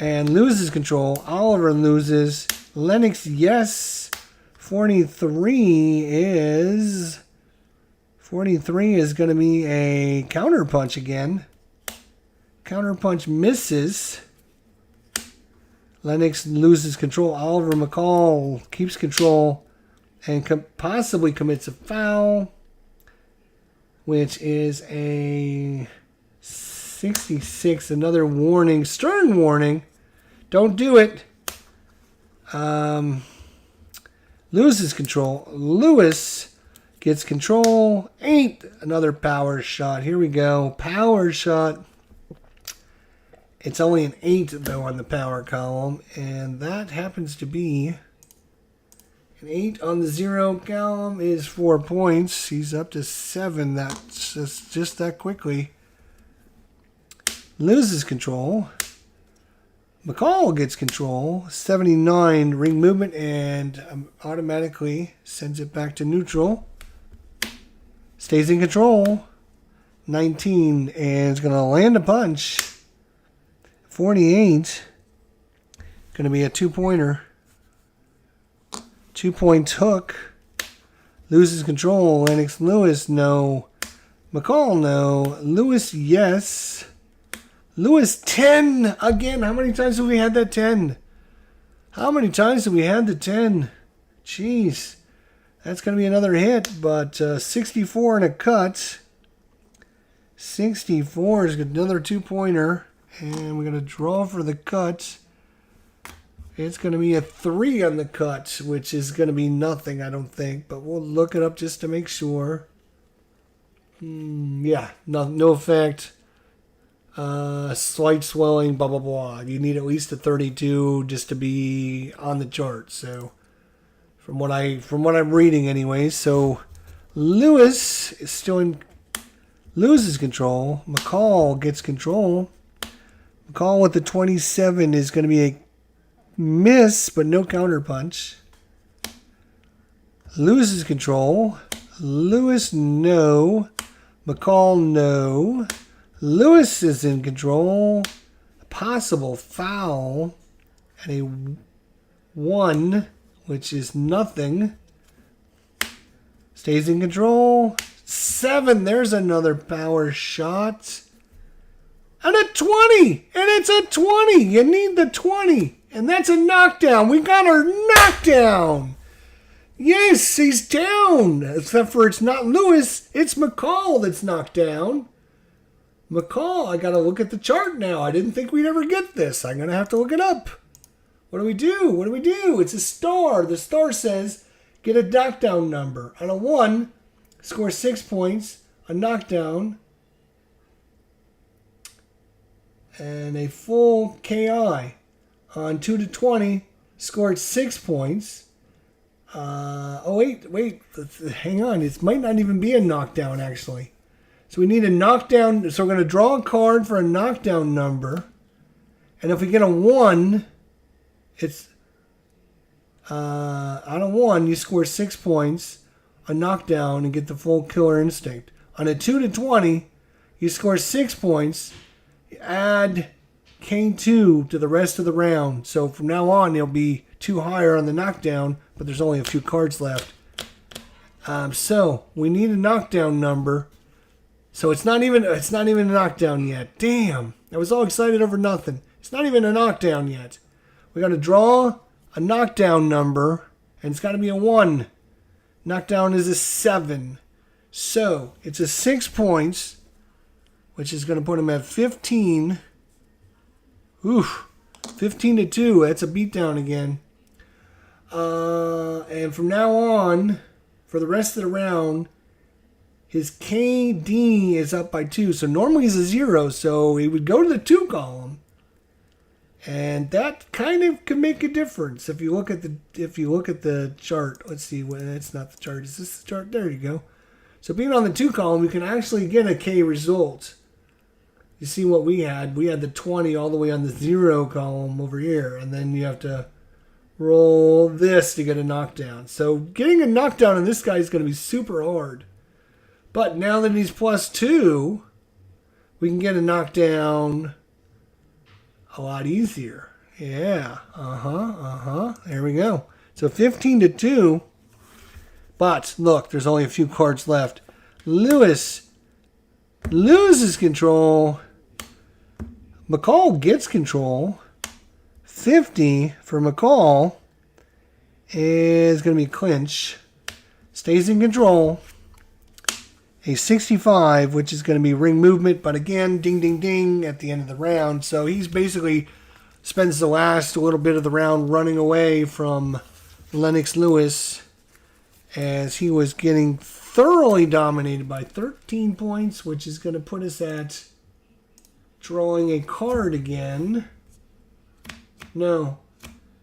And loses control. Oliver loses. Lennox, yes. 43 is going to be a counter punch again. Counter punch misses. Lennox loses control. Oliver McCall keeps control and possibly commits a foul, which is a 66. Another warning, stern warning. Don't do it. Loses control. Lewis gets control. 8. Another power shot. Here we go. Power shot. It's only an 8, though, on the power column. And that happens to be an 8 on the 0 column is 4 points. He's up to 7. That's just that quickly. Loses control. McCall gets control. 79 ring movement and automatically sends it back to neutral. Stays in control. 19 and is going to land a punch. 48. Going to be a 2-pointer. 2-point hook. Loses control. Lennox Lewis, no. McCall, no. Lewis, yes. Lewis, 10 again. How many times have we had that 10? How many times have we had the 10? Jeez. That's going to be another hit, but 64 and a cut. 64 is another 2-pointer. And we're going to draw for the cut. It's going to be a 3 on the cut, which is going to be nothing, I don't think. But we'll look it up just to make sure. Yeah, no effect. Slight swelling, blah, blah, blah. You need at least a 32 just to be on the chart. So, from what I'm reading anyway. So, Lewis is still loses control. McCall gets control. McCall with the 27 is going to be a miss, but no counter punch. Loses control. Lewis, no. McCall, no. Lewis is in control. A possible foul at a 1, which is nothing. Stays in control. 7. There's another power shot. And a 20. And it's a 20. You need the 20. And that's a knockdown. We got our knockdown. Yes, he's down. Except for it's not Lewis. It's McCall that's knocked down. McCall, I got to look at the chart now. I didn't think we'd ever get this. I'm going to have to look it up. What do we do? What do we do? It's a star. The star says get a knockdown number. On a 1, score 6 points. A knockdown. And a full KI. On 2 to 20, scored 6 points. Wait. Hang on. It might not even be a knockdown, actually. So we need a knockdown. So we're going to draw a card for a knockdown number. And if we get a 1, it's on a 1, you score 6 points, a knockdown, and get the full killer instinct. On a 2 to 20, you score 6 points, you add K2 to the rest of the round. So from now on, it'll be 2 higher on the knockdown, but there's only a few cards left. So we need a knockdown number. So it's not even a knockdown yet. Damn, I was all excited over nothing. It's not even a knockdown yet. We got to draw a knockdown number, and it's got to be a 1. Knockdown is a 7. So it's a 6 points, which is going to put him at 15. Oof, 15 to 2. That's a beatdown again. And from now on, for the rest of the round, his KD is up by 2. So normally he's a 0, so he would go to the 2 column. And that kind of can make a difference if you look at the chart. Let's see, it's not the chart. Is this the chart? There you go. So being on the 2 column, we can actually get a K result. You see what we had? We had the 20 all the way on the 0 column over here, and then you have to roll this to get a knockdown. So getting a knockdown on this guy is going to be super hard. But now that he's +2, we can get a knockdown a lot easier. Yeah. There we go. So 15 to 2. But look, there's only a few cards left. Lewis loses control. McCall gets control. 50 for McCall is going to be clinch. Stays in control. A 65, which is going to be ring movement, but again, ding, ding, ding at the end of the round. So he's basically spends the last little bit of the round running away from Lennox Lewis as he was getting thoroughly dominated by 13 points, which is going to put us at drawing a card again. No,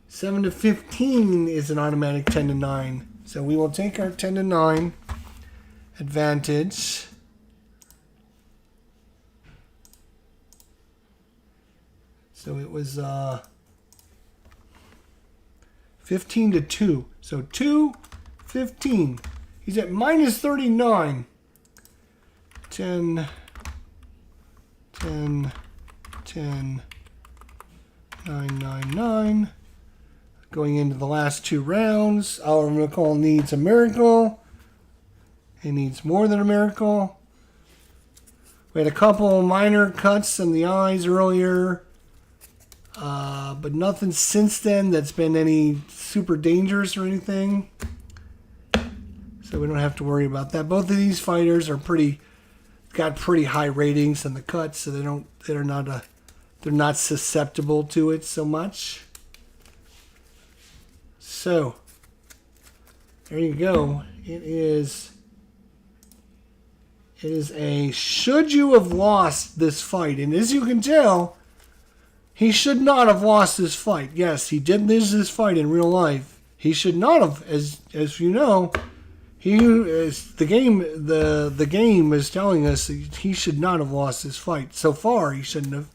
7 to 15 is an automatic 10 to 9. So we will take our 10 to 9 advantage. So it was 15 to 2. So 2, 15. He's at minus 39. 10, 10, 10, 9, 9, 9. Going into the last 2 rounds. Our McCall needs a miracle. He needs more than a miracle. We had a couple minor cuts in the eyes earlier. But nothing since then that's been any super dangerous or anything. So we don't have to worry about that. Both of these fighters are got pretty high ratings in the cuts, so they're not susceptible to it so much. So there you go. It is a should you have lost this fight, and as you can tell, he should not have lost this fight. Yes, he did lose this fight in real life. He should not have, as you know, the game is telling us he should not have lost this fight. So far, he shouldn't have.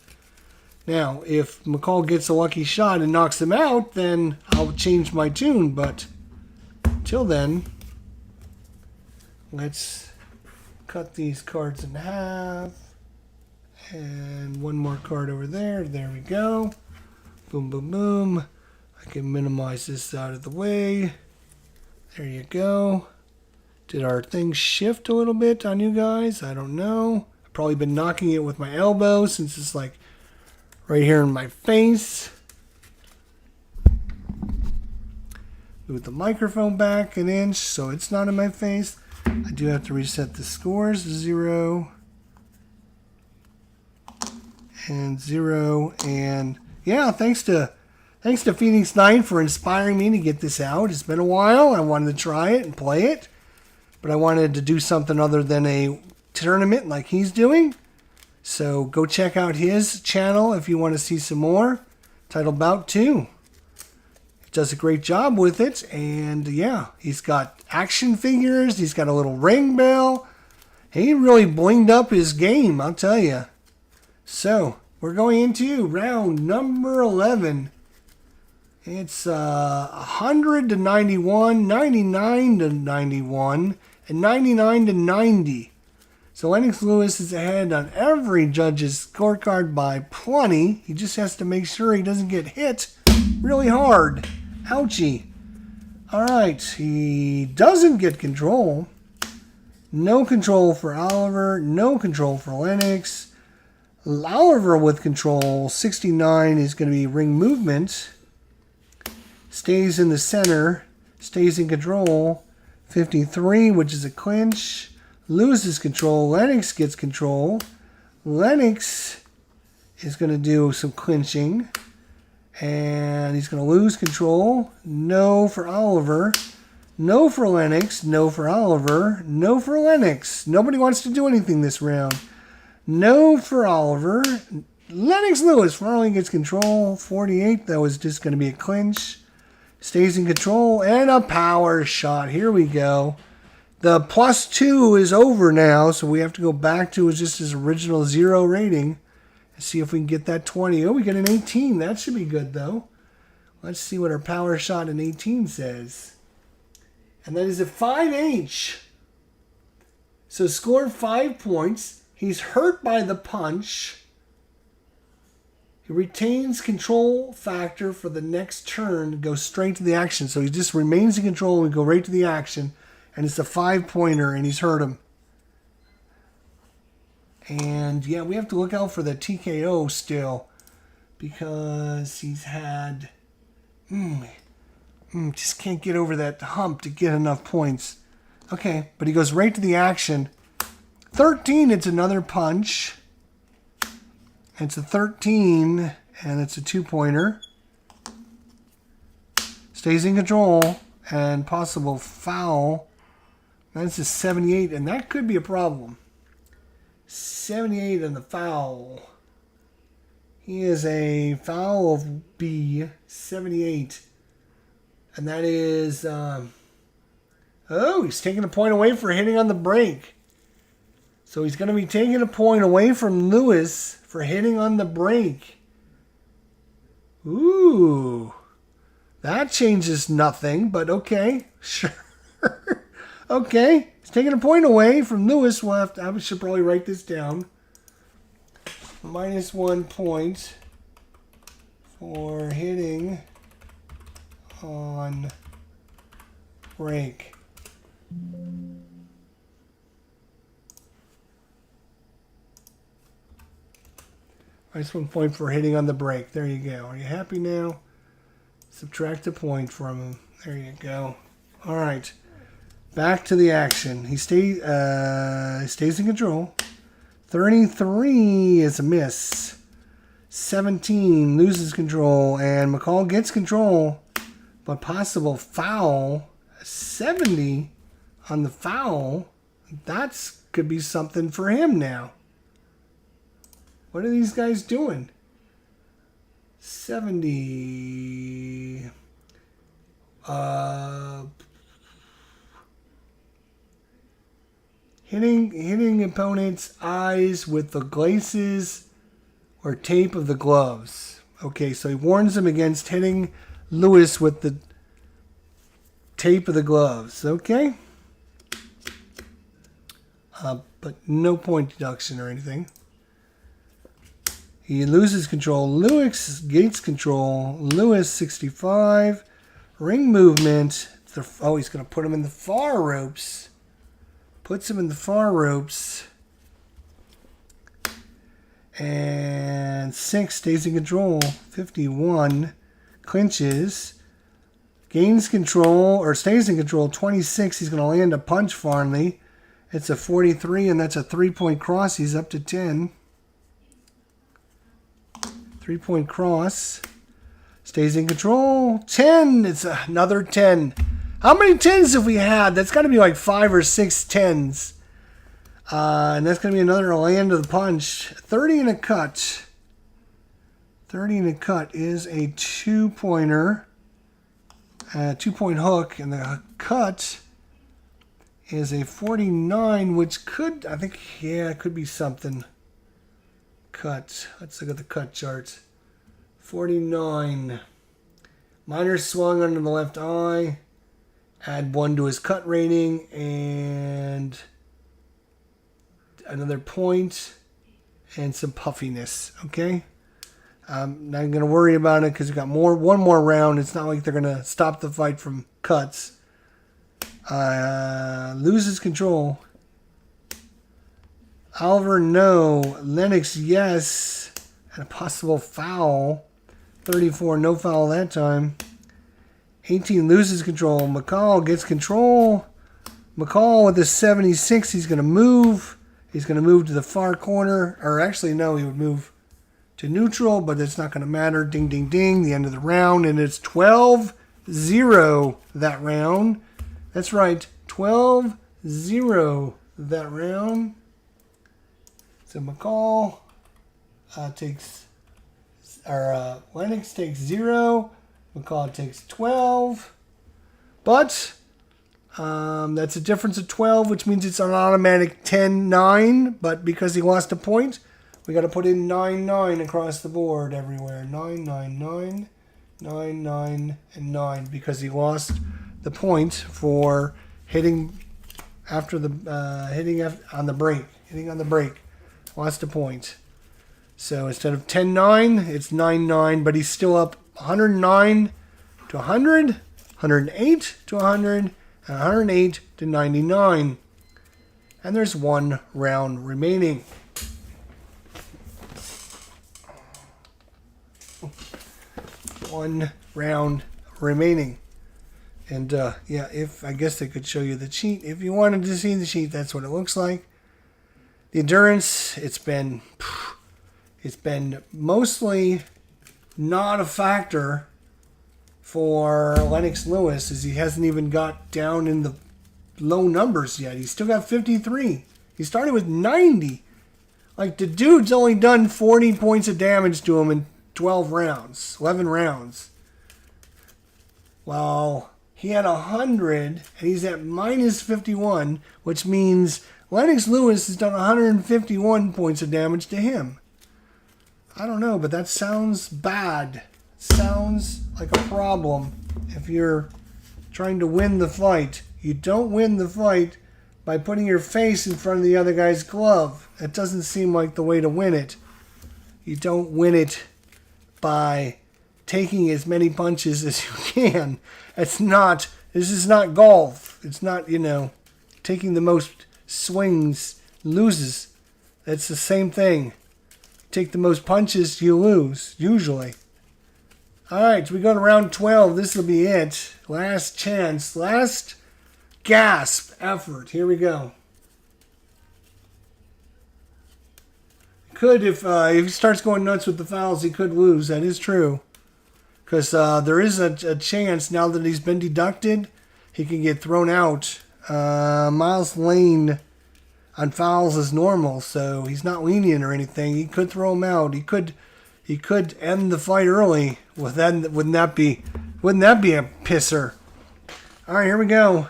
Now, if McCall gets a lucky shot and knocks him out, then I'll change my tune. But till then, let's cut these cards in half And one more card over there. There we go. Boom, boom, boom. I can minimize this out of the way. There you go. Did our thing shift a little bit on you guys? I don't know. I've probably been knocking it with my elbow since it's like right here in my face. Move the microphone back an inch so it's not in my face. I do have to reset the scores. 0 and 0. And yeah, thanks to Phoenix 9 for inspiring me to get this out. It's been a while. I wanted to try it and play it, but I wanted to do something other than a tournament like he's doing. So go check out his channel if you want to see some more. Titled Bout 2. He does a great job with it, and yeah, he's got action figures. He's got a little ring bell. He really blinged up his game, I'll tell you. So we're going into round number 11. It's 100 to 91, 99 to 91, and 99 to 90. So Lennox Lewis is ahead on every judge's scorecard by plenty. He just has to make sure he doesn't get hit really hard. Ouchie. All right, he doesn't get control. No control for Oliver. No control for Lennox. Oliver with control. 69 is going to be ring movement. Stays in the center. Stays in control. 53, which is a clinch. Loses control. Lennox gets control. Lennox is going to do some clinching. And he's going to lose control. No for Oliver. No for Lennox. No for Oliver. No for Lennox. Nobody wants to do anything this round. No for Oliver. Lennox Lewis finally gets control. 48. That was just going to be a clinch. Stays in control. And a power shot. Here we go. The +2 is over now. So we have to go back to just his original 0 rating. See if we can get that 20. Oh, we get an 18. That should be good, though. Let's see what our power shot in 18 says. And that is a 5H. So scored 5 points. He's hurt by the punch. He retains control factor for the next turn to go straight to the action. So he just remains in control and we go right to the action. And it's a 5-pointer, and he's hurt him. And, yeah, we have to look out for the TKO still because he's had... just can't get over that hump to get enough points. Okay, but he goes right to the action. 13, it's another punch. It's a 13, and it's a 2-pointer. Stays in control, and possible foul. That's a 78, and that could be a problem. 78 on the foul. He is a foul of B, 78. And that is, he's taking a point away for hitting on the break. So he's going to be taking a point away from Lewis for hitting on the break. Ooh. That changes nothing, but okay. Sure. Okay. He's taking a point away from Lewis. I should probably write this down. -1 point for hitting on break. -1 point for hitting on the break. There you go. Are you happy now? Subtract a point from him. There you go. All right. Back to the action. He stays in control. 33 is a miss. 17 loses control, and McCall gets control, but possible foul. 70 on the foul. That could be something for him now. What are these guys doing? 70. Hitting opponent's eyes with the glaces or tape of the gloves. Okay, so he warns him against hitting Lewis with the tape of the gloves. Okay. But no point deduction or anything. He loses control. Lewis gains control. Lewis 65. Ring movement. Oh, he's going to put him in the far ropes. Puts him in the far ropes. And 6 stays in control. 51 clinches. Gains control, or stays in control. 26, he's going to land a punch finally. It's a 43, and that's a 3-point cross. He's up to 10. 3-point cross. Stays in control. 10. It's another 10. How many 10s have we had? That's got to be like 5 or 6 10s. And that's going to be another land of the punch. 30 and a cut. 30 and a cut is a 2-pointer. 2-point hook. And the cut is a 49, which could, I think, yeah, it could be something. Cut. Let's look at the cut chart. 49. Minor swung under the left eye. Add 1 to his cut rating. And another point. And some puffiness. Okay? I'm not going to worry about it because we've got one more round. It's not like they're going to stop the fight from cuts. Loses control. Oliver, no. Lennox, yes. And a possible foul. 34, no foul that time. 18 loses control. McCall gets control. McCall with the 76, he's going to move. He's going to move to the far corner. Or actually, no, he would move to neutral, but it's not going to matter. Ding, ding, ding. The end of the round. And it's 12-0 that round. That's right. 12-0 that round. So McCall takes, or Lennox takes 0. McCall takes 12. But that's a difference of 12, which means it's an automatic 10-9. But because he lost a point, we got to put in 9-9 across the board everywhere. 9-9-9, 9-9, and 9 because he lost the point for hitting after the hitting on the break. Hitting on the break. Lost a point. So instead of 10-9, it's 9-9, but he's still up 109 to 100, 108 to 100, and 108 to 99. And there's 1 round remaining. One round remaining. And yeah, if I guess they could show you the cheat. If you wanted to see the cheat, that's what it looks like. The endurance, it's been mostly not a factor for Lennox Lewis, as he hasn't even got down in the low numbers yet. He's still got 53. He started with 90. Like, the dude's only done 40 points of damage to him in 12 rounds, 11 rounds. Well, he had 100, and he's at minus 51, which means Lennox Lewis has done 151 points of damage to him. I don't know, but that sounds bad. Sounds like a problem if you're trying to win the fight. You don't win the fight by putting your face in front of the other guy's glove. That doesn't seem like the way to win it. You don't win it by taking as many punches as you can. This is not golf. It's not, taking the most swings loses. It's the same thing. Take the most punches, you lose, usually. Alright, so we go to round 12. This will be it. Last chance. Last gasp effort. Here we go. Could, if he starts going nuts with the fouls, he could lose. That is true. Because there is a chance, now that he's been deducted, he can get thrown out. Miles Lane on fouls is normal, so he's not lenient or anything. He could throw him out. He could end the fight early. Wouldn't that be a pisser? All right, here we go.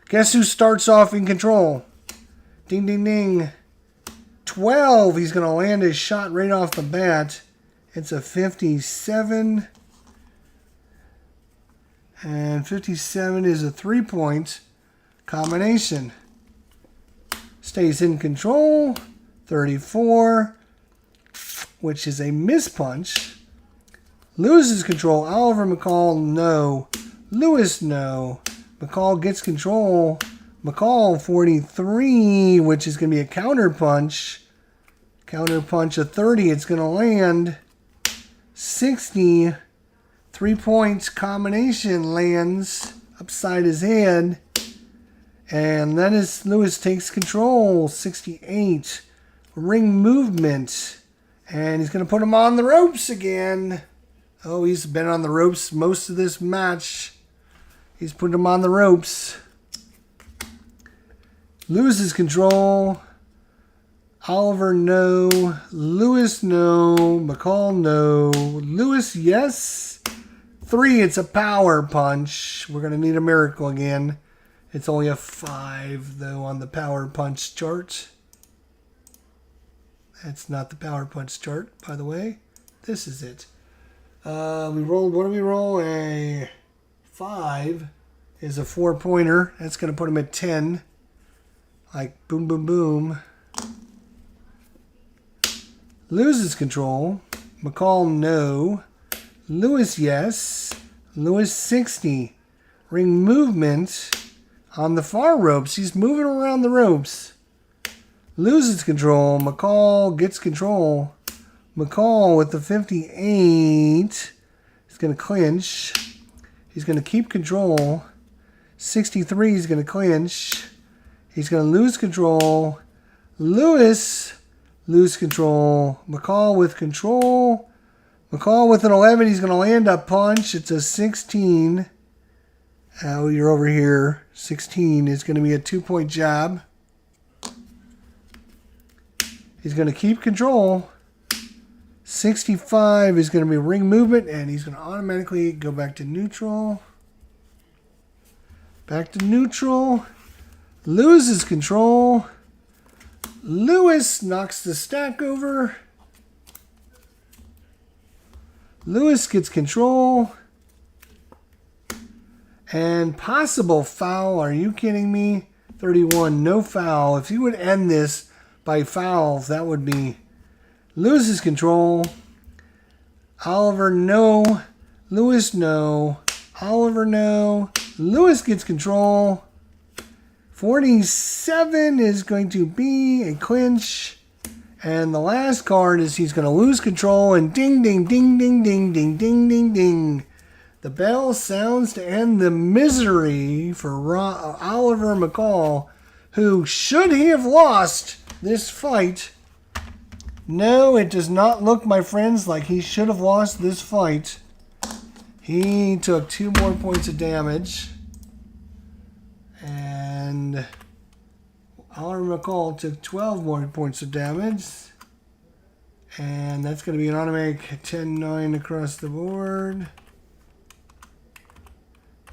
Guess who starts off in control? Ding, ding, ding. 12. He's going to land his shot right off the bat. It's a 57. And 57 is a 3-point combination. Stays in control. 34. which is a miss punch. Loses control. Oliver McCall, no. Lewis, no. McCall gets control. McCall, 43, which is going to be a counter punch. Counter punch of 30. It's going to land. 60. 3 points combination lands upside his head. And then as Lewis takes control. 68. Ring movement. And he's going to put him on the ropes again. Oh, he's been on the ropes most of this match. He's put him on the ropes. Loses control. Oliver, no. Lewis, no. McCall, no. Lewis, yes. 3, it's a power punch. We're going to need a miracle again. It's only a 5, though, on the power punch chart. That's not the power punch chart, by the way. This is it. We rolled, what do we roll? A 5 is a 4-pointer. That's going to put him at 10. Like boom, boom, boom. Loses control. McCall, no. Lewis, yes. Lewis, 60. Ring movement on the far ropes. He's moving around the ropes. Loses control. McCall gets control. McCall with the 58. He's going to clinch. He's going to keep control. 63 is going to clinch. He's going to lose control. Lewis, lose control. McCall with control. McCall with an 11. He's going to land a punch. It's a 16. Oh, you're over here. 16 is going to be a 2-point jab. He's going to keep control. 65 is going to be ring movement, and he's going to automatically go back to neutral. Back to neutral. Loses control. Lewis knocks the stack over. Lewis gets control. And possible foul. Are you kidding me? 31, no foul. If you would end this by fouls, that would be loses control. Oliver, no. Lewis, no. Oliver, no. Lewis gets control. 47 is going to be a clinch. And the last card is he's going to lose control. And ding, ding, ding, ding, ding, ding, ding, ding, ding. The bell sounds to end the misery for Oliver McCall, who should he have lost this fight. No, it does not look, my friends, like he should have lost this fight. He took 2 more points of damage. And Oliver McCall took 12 more points of damage. And that's going to be an automatic 10-9 across the board.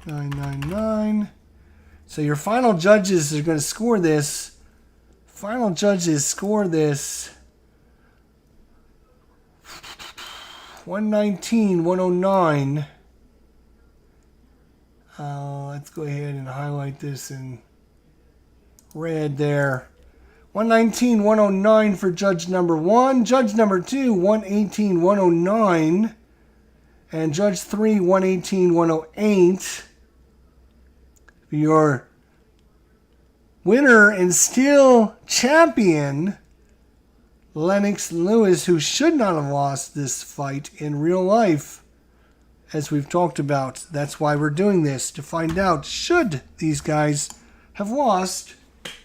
9-9-9. So your final judges are going to score this. Final judges score this. 119-109. Let's go ahead and highlight this in red there. 119-109 for judge number 1. Judge number 2, 118-109. And judge 3, 118-108. Your winner and still champion, Lennox Lewis, who should not have lost this fight in real life, as we've talked about. That's why we're doing this, to find out should these guys have lost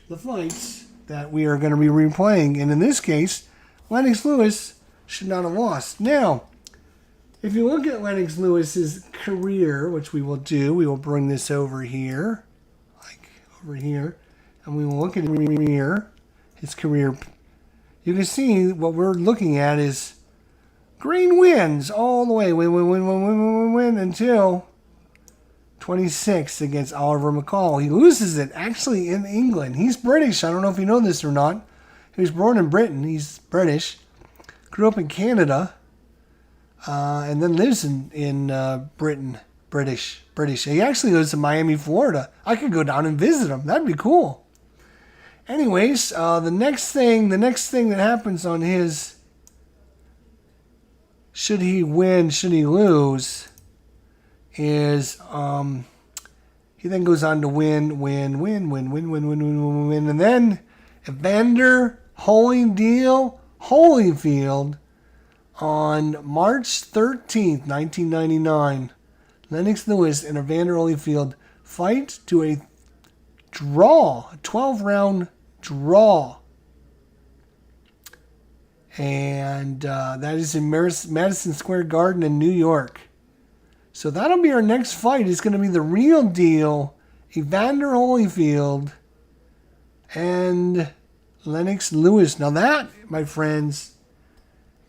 the fights that we are going to be replaying. And in this case, Lennox Lewis should not have lost. Now, if you look at Lennox Lewis's career, which we will do, we will bring this over here, like over here, and we will look at here, his career. You can see what we're looking at is green wins all the way, win until 26 against Oliver McCall. He loses it actually in England. He's British. I don't know if you know this or not. He was born in Britain. He's British. Grew up in Canada. And then lives in Britain. British. He actually lives in Miami, Florida. I could go down and visit him. That'd be cool. Anyways, the next thing that happens on his should he win, should he lose, is he then goes on to win. And then Evander Holyfield on March 13th, 1999. Lennox Lewis and Evander Holyfield fight to a draw, a 12-round draw. And that is in Madison Square Garden in New York. So that'll be our next fight. It's going to be the real deal, Evander Holyfield and Lennox Lewis. Now that, my friends,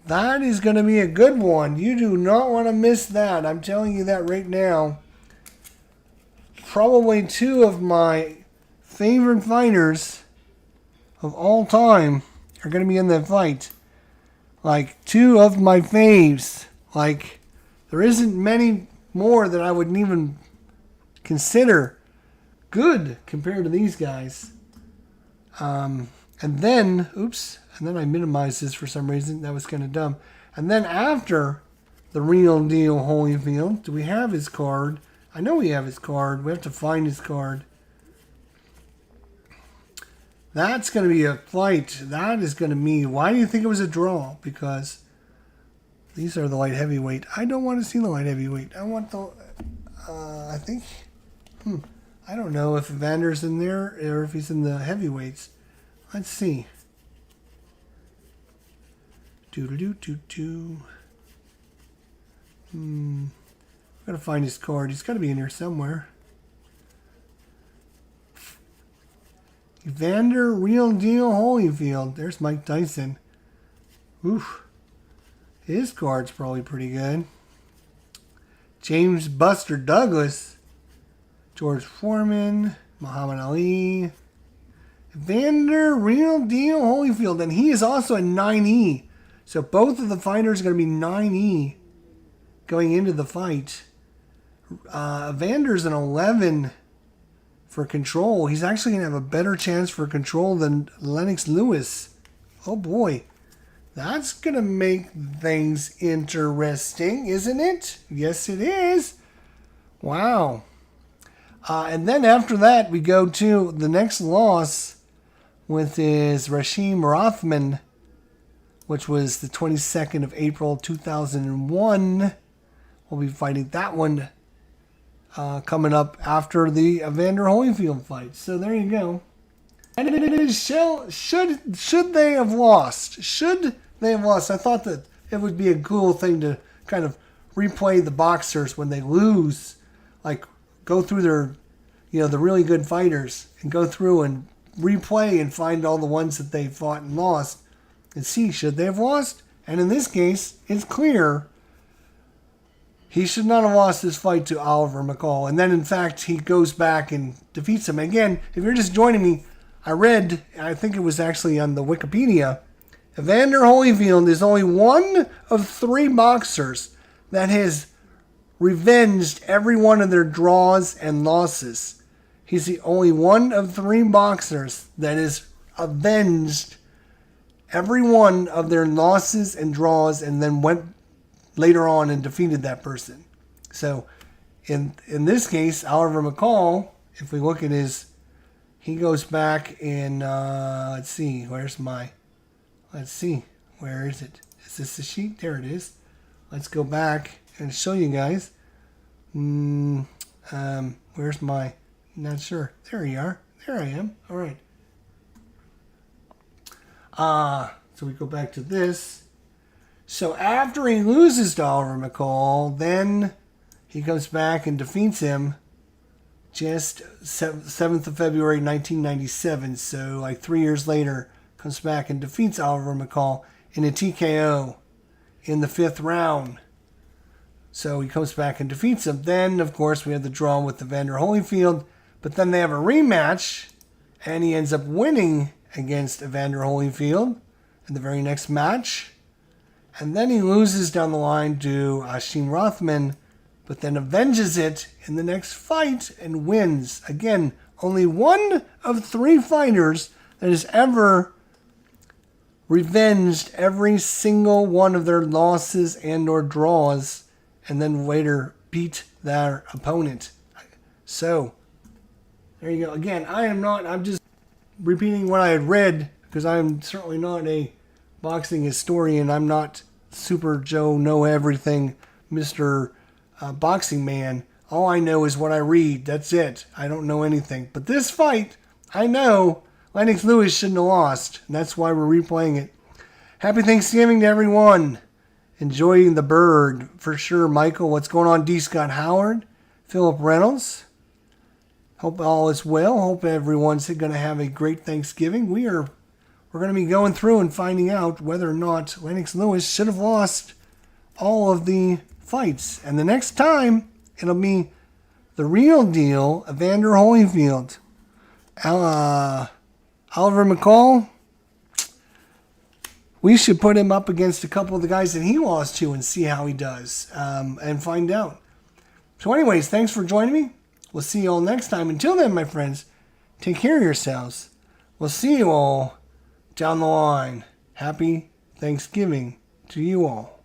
that is going to be a good one. You do not want to miss that. I'm telling you that right now. Probably two of my favorite fighters of all time are going to be in that fight. Like, two of my faves. Like, there isn't many more that I wouldn't even consider good compared to these guys. And then I minimized this for some reason. That was kind of dumb. And then after the real deal Holyfield, do we have his card? I know we have his card. We have to find his card. That's going to be a fight. That is going to be... Why do you think it was a draw? Because these are the light heavyweight. I don't want to see the light heavyweight. I want the... I think... I don't know if Evander's in there or if he's in the heavyweights. Let's see. Doo-doo-doo-doo-doo. I've got to find his card. He's got to be in here somewhere. Evander Real Deal Holyfield. There's Mike Tyson. Oof. His card's probably pretty good. James Buster Douglas. George Foreman. Muhammad Ali. Evander Real Deal Holyfield. And he is also a 9E. So both of the fighters are going to be 9E going into the fight. Evander's an 11 for control. He's actually going to have a better chance for control than Lennox Lewis. Oh boy. That's going to make things interesting, isn't it? Yes, it is. Wow. And then after that, we go to the next loss, with is Rashim Rothman, which was the 22nd of April, 2001. We'll be fighting that one coming up after the Evander Holyfield fight. So there you go. And it is should they have lost? Should they have lost? I thought that it would be a cool thing to kind of replay the boxers when they lose, like go through their, the really good fighters and go through and replay and find all the ones that they fought and lost and see should they have lost. And in this case, it's clear he should not have lost this fight to Oliver McCall. And then, in fact, he goes back and defeats him. Again, if you're just joining me, I think it was actually on the Wikipedia, Evander Holyfield is only one of 3 boxers that has revenged every one of their draws and losses. He's the only one of 3 boxers that has avenged every one of their losses and draws and then went later on and defeated that person. So in this case, Oliver McCall, if we look at he goes back in, let's see, where is it? Is this the sheet? There it is. Let's go back and show you guys. Where's my, not sure. There you are. There I am. All right. So we go back to this. So after he loses to Oliver McCall, then he comes back and defeats him just 7th of February, 1997. So like 3 years later, comes back and defeats Oliver McCall in a TKO in the 5th round. So he comes back and defeats him. Then, of course, we have the draw with Evander Holyfield. But then they have a rematch, and he ends up winning against Evander Holyfield in the very next match. And then he loses down the line to Rashim Rothman, but then avenges it in the next fight and wins. Again, only one of 3 fighters that has ever revenged every single one of their losses and or draws, and then later beat their opponent. So, there you go. Again, I'm just repeating what I had read, because I'm certainly not a boxing historian. I'm not Super Joe Know Everything, Mr. Boxing Man. All I know is what I read. That's it. I don't know anything. But this fight, I know Lennox Lewis shouldn't have lost. And that's why we're replaying it. Happy Thanksgiving to everyone. Enjoying the bird for sure. Michael, what's going on? D. Scott Howard, Philip Reynolds. Hope all is well. Hope everyone's going to have a great Thanksgiving. We're going to be going through and finding out whether or not Lennox Lewis should have lost all of the fights. And the next time, it'll be the real deal, Evander Holyfield. Oliver McCall, we should put him up against a couple of the guys that he lost to and see how he does, and find out. So anyways, thanks for joining me. We'll see you all next time. Until then, my friends, take care of yourselves. We'll see you all down the line. Happy Thanksgiving to you all.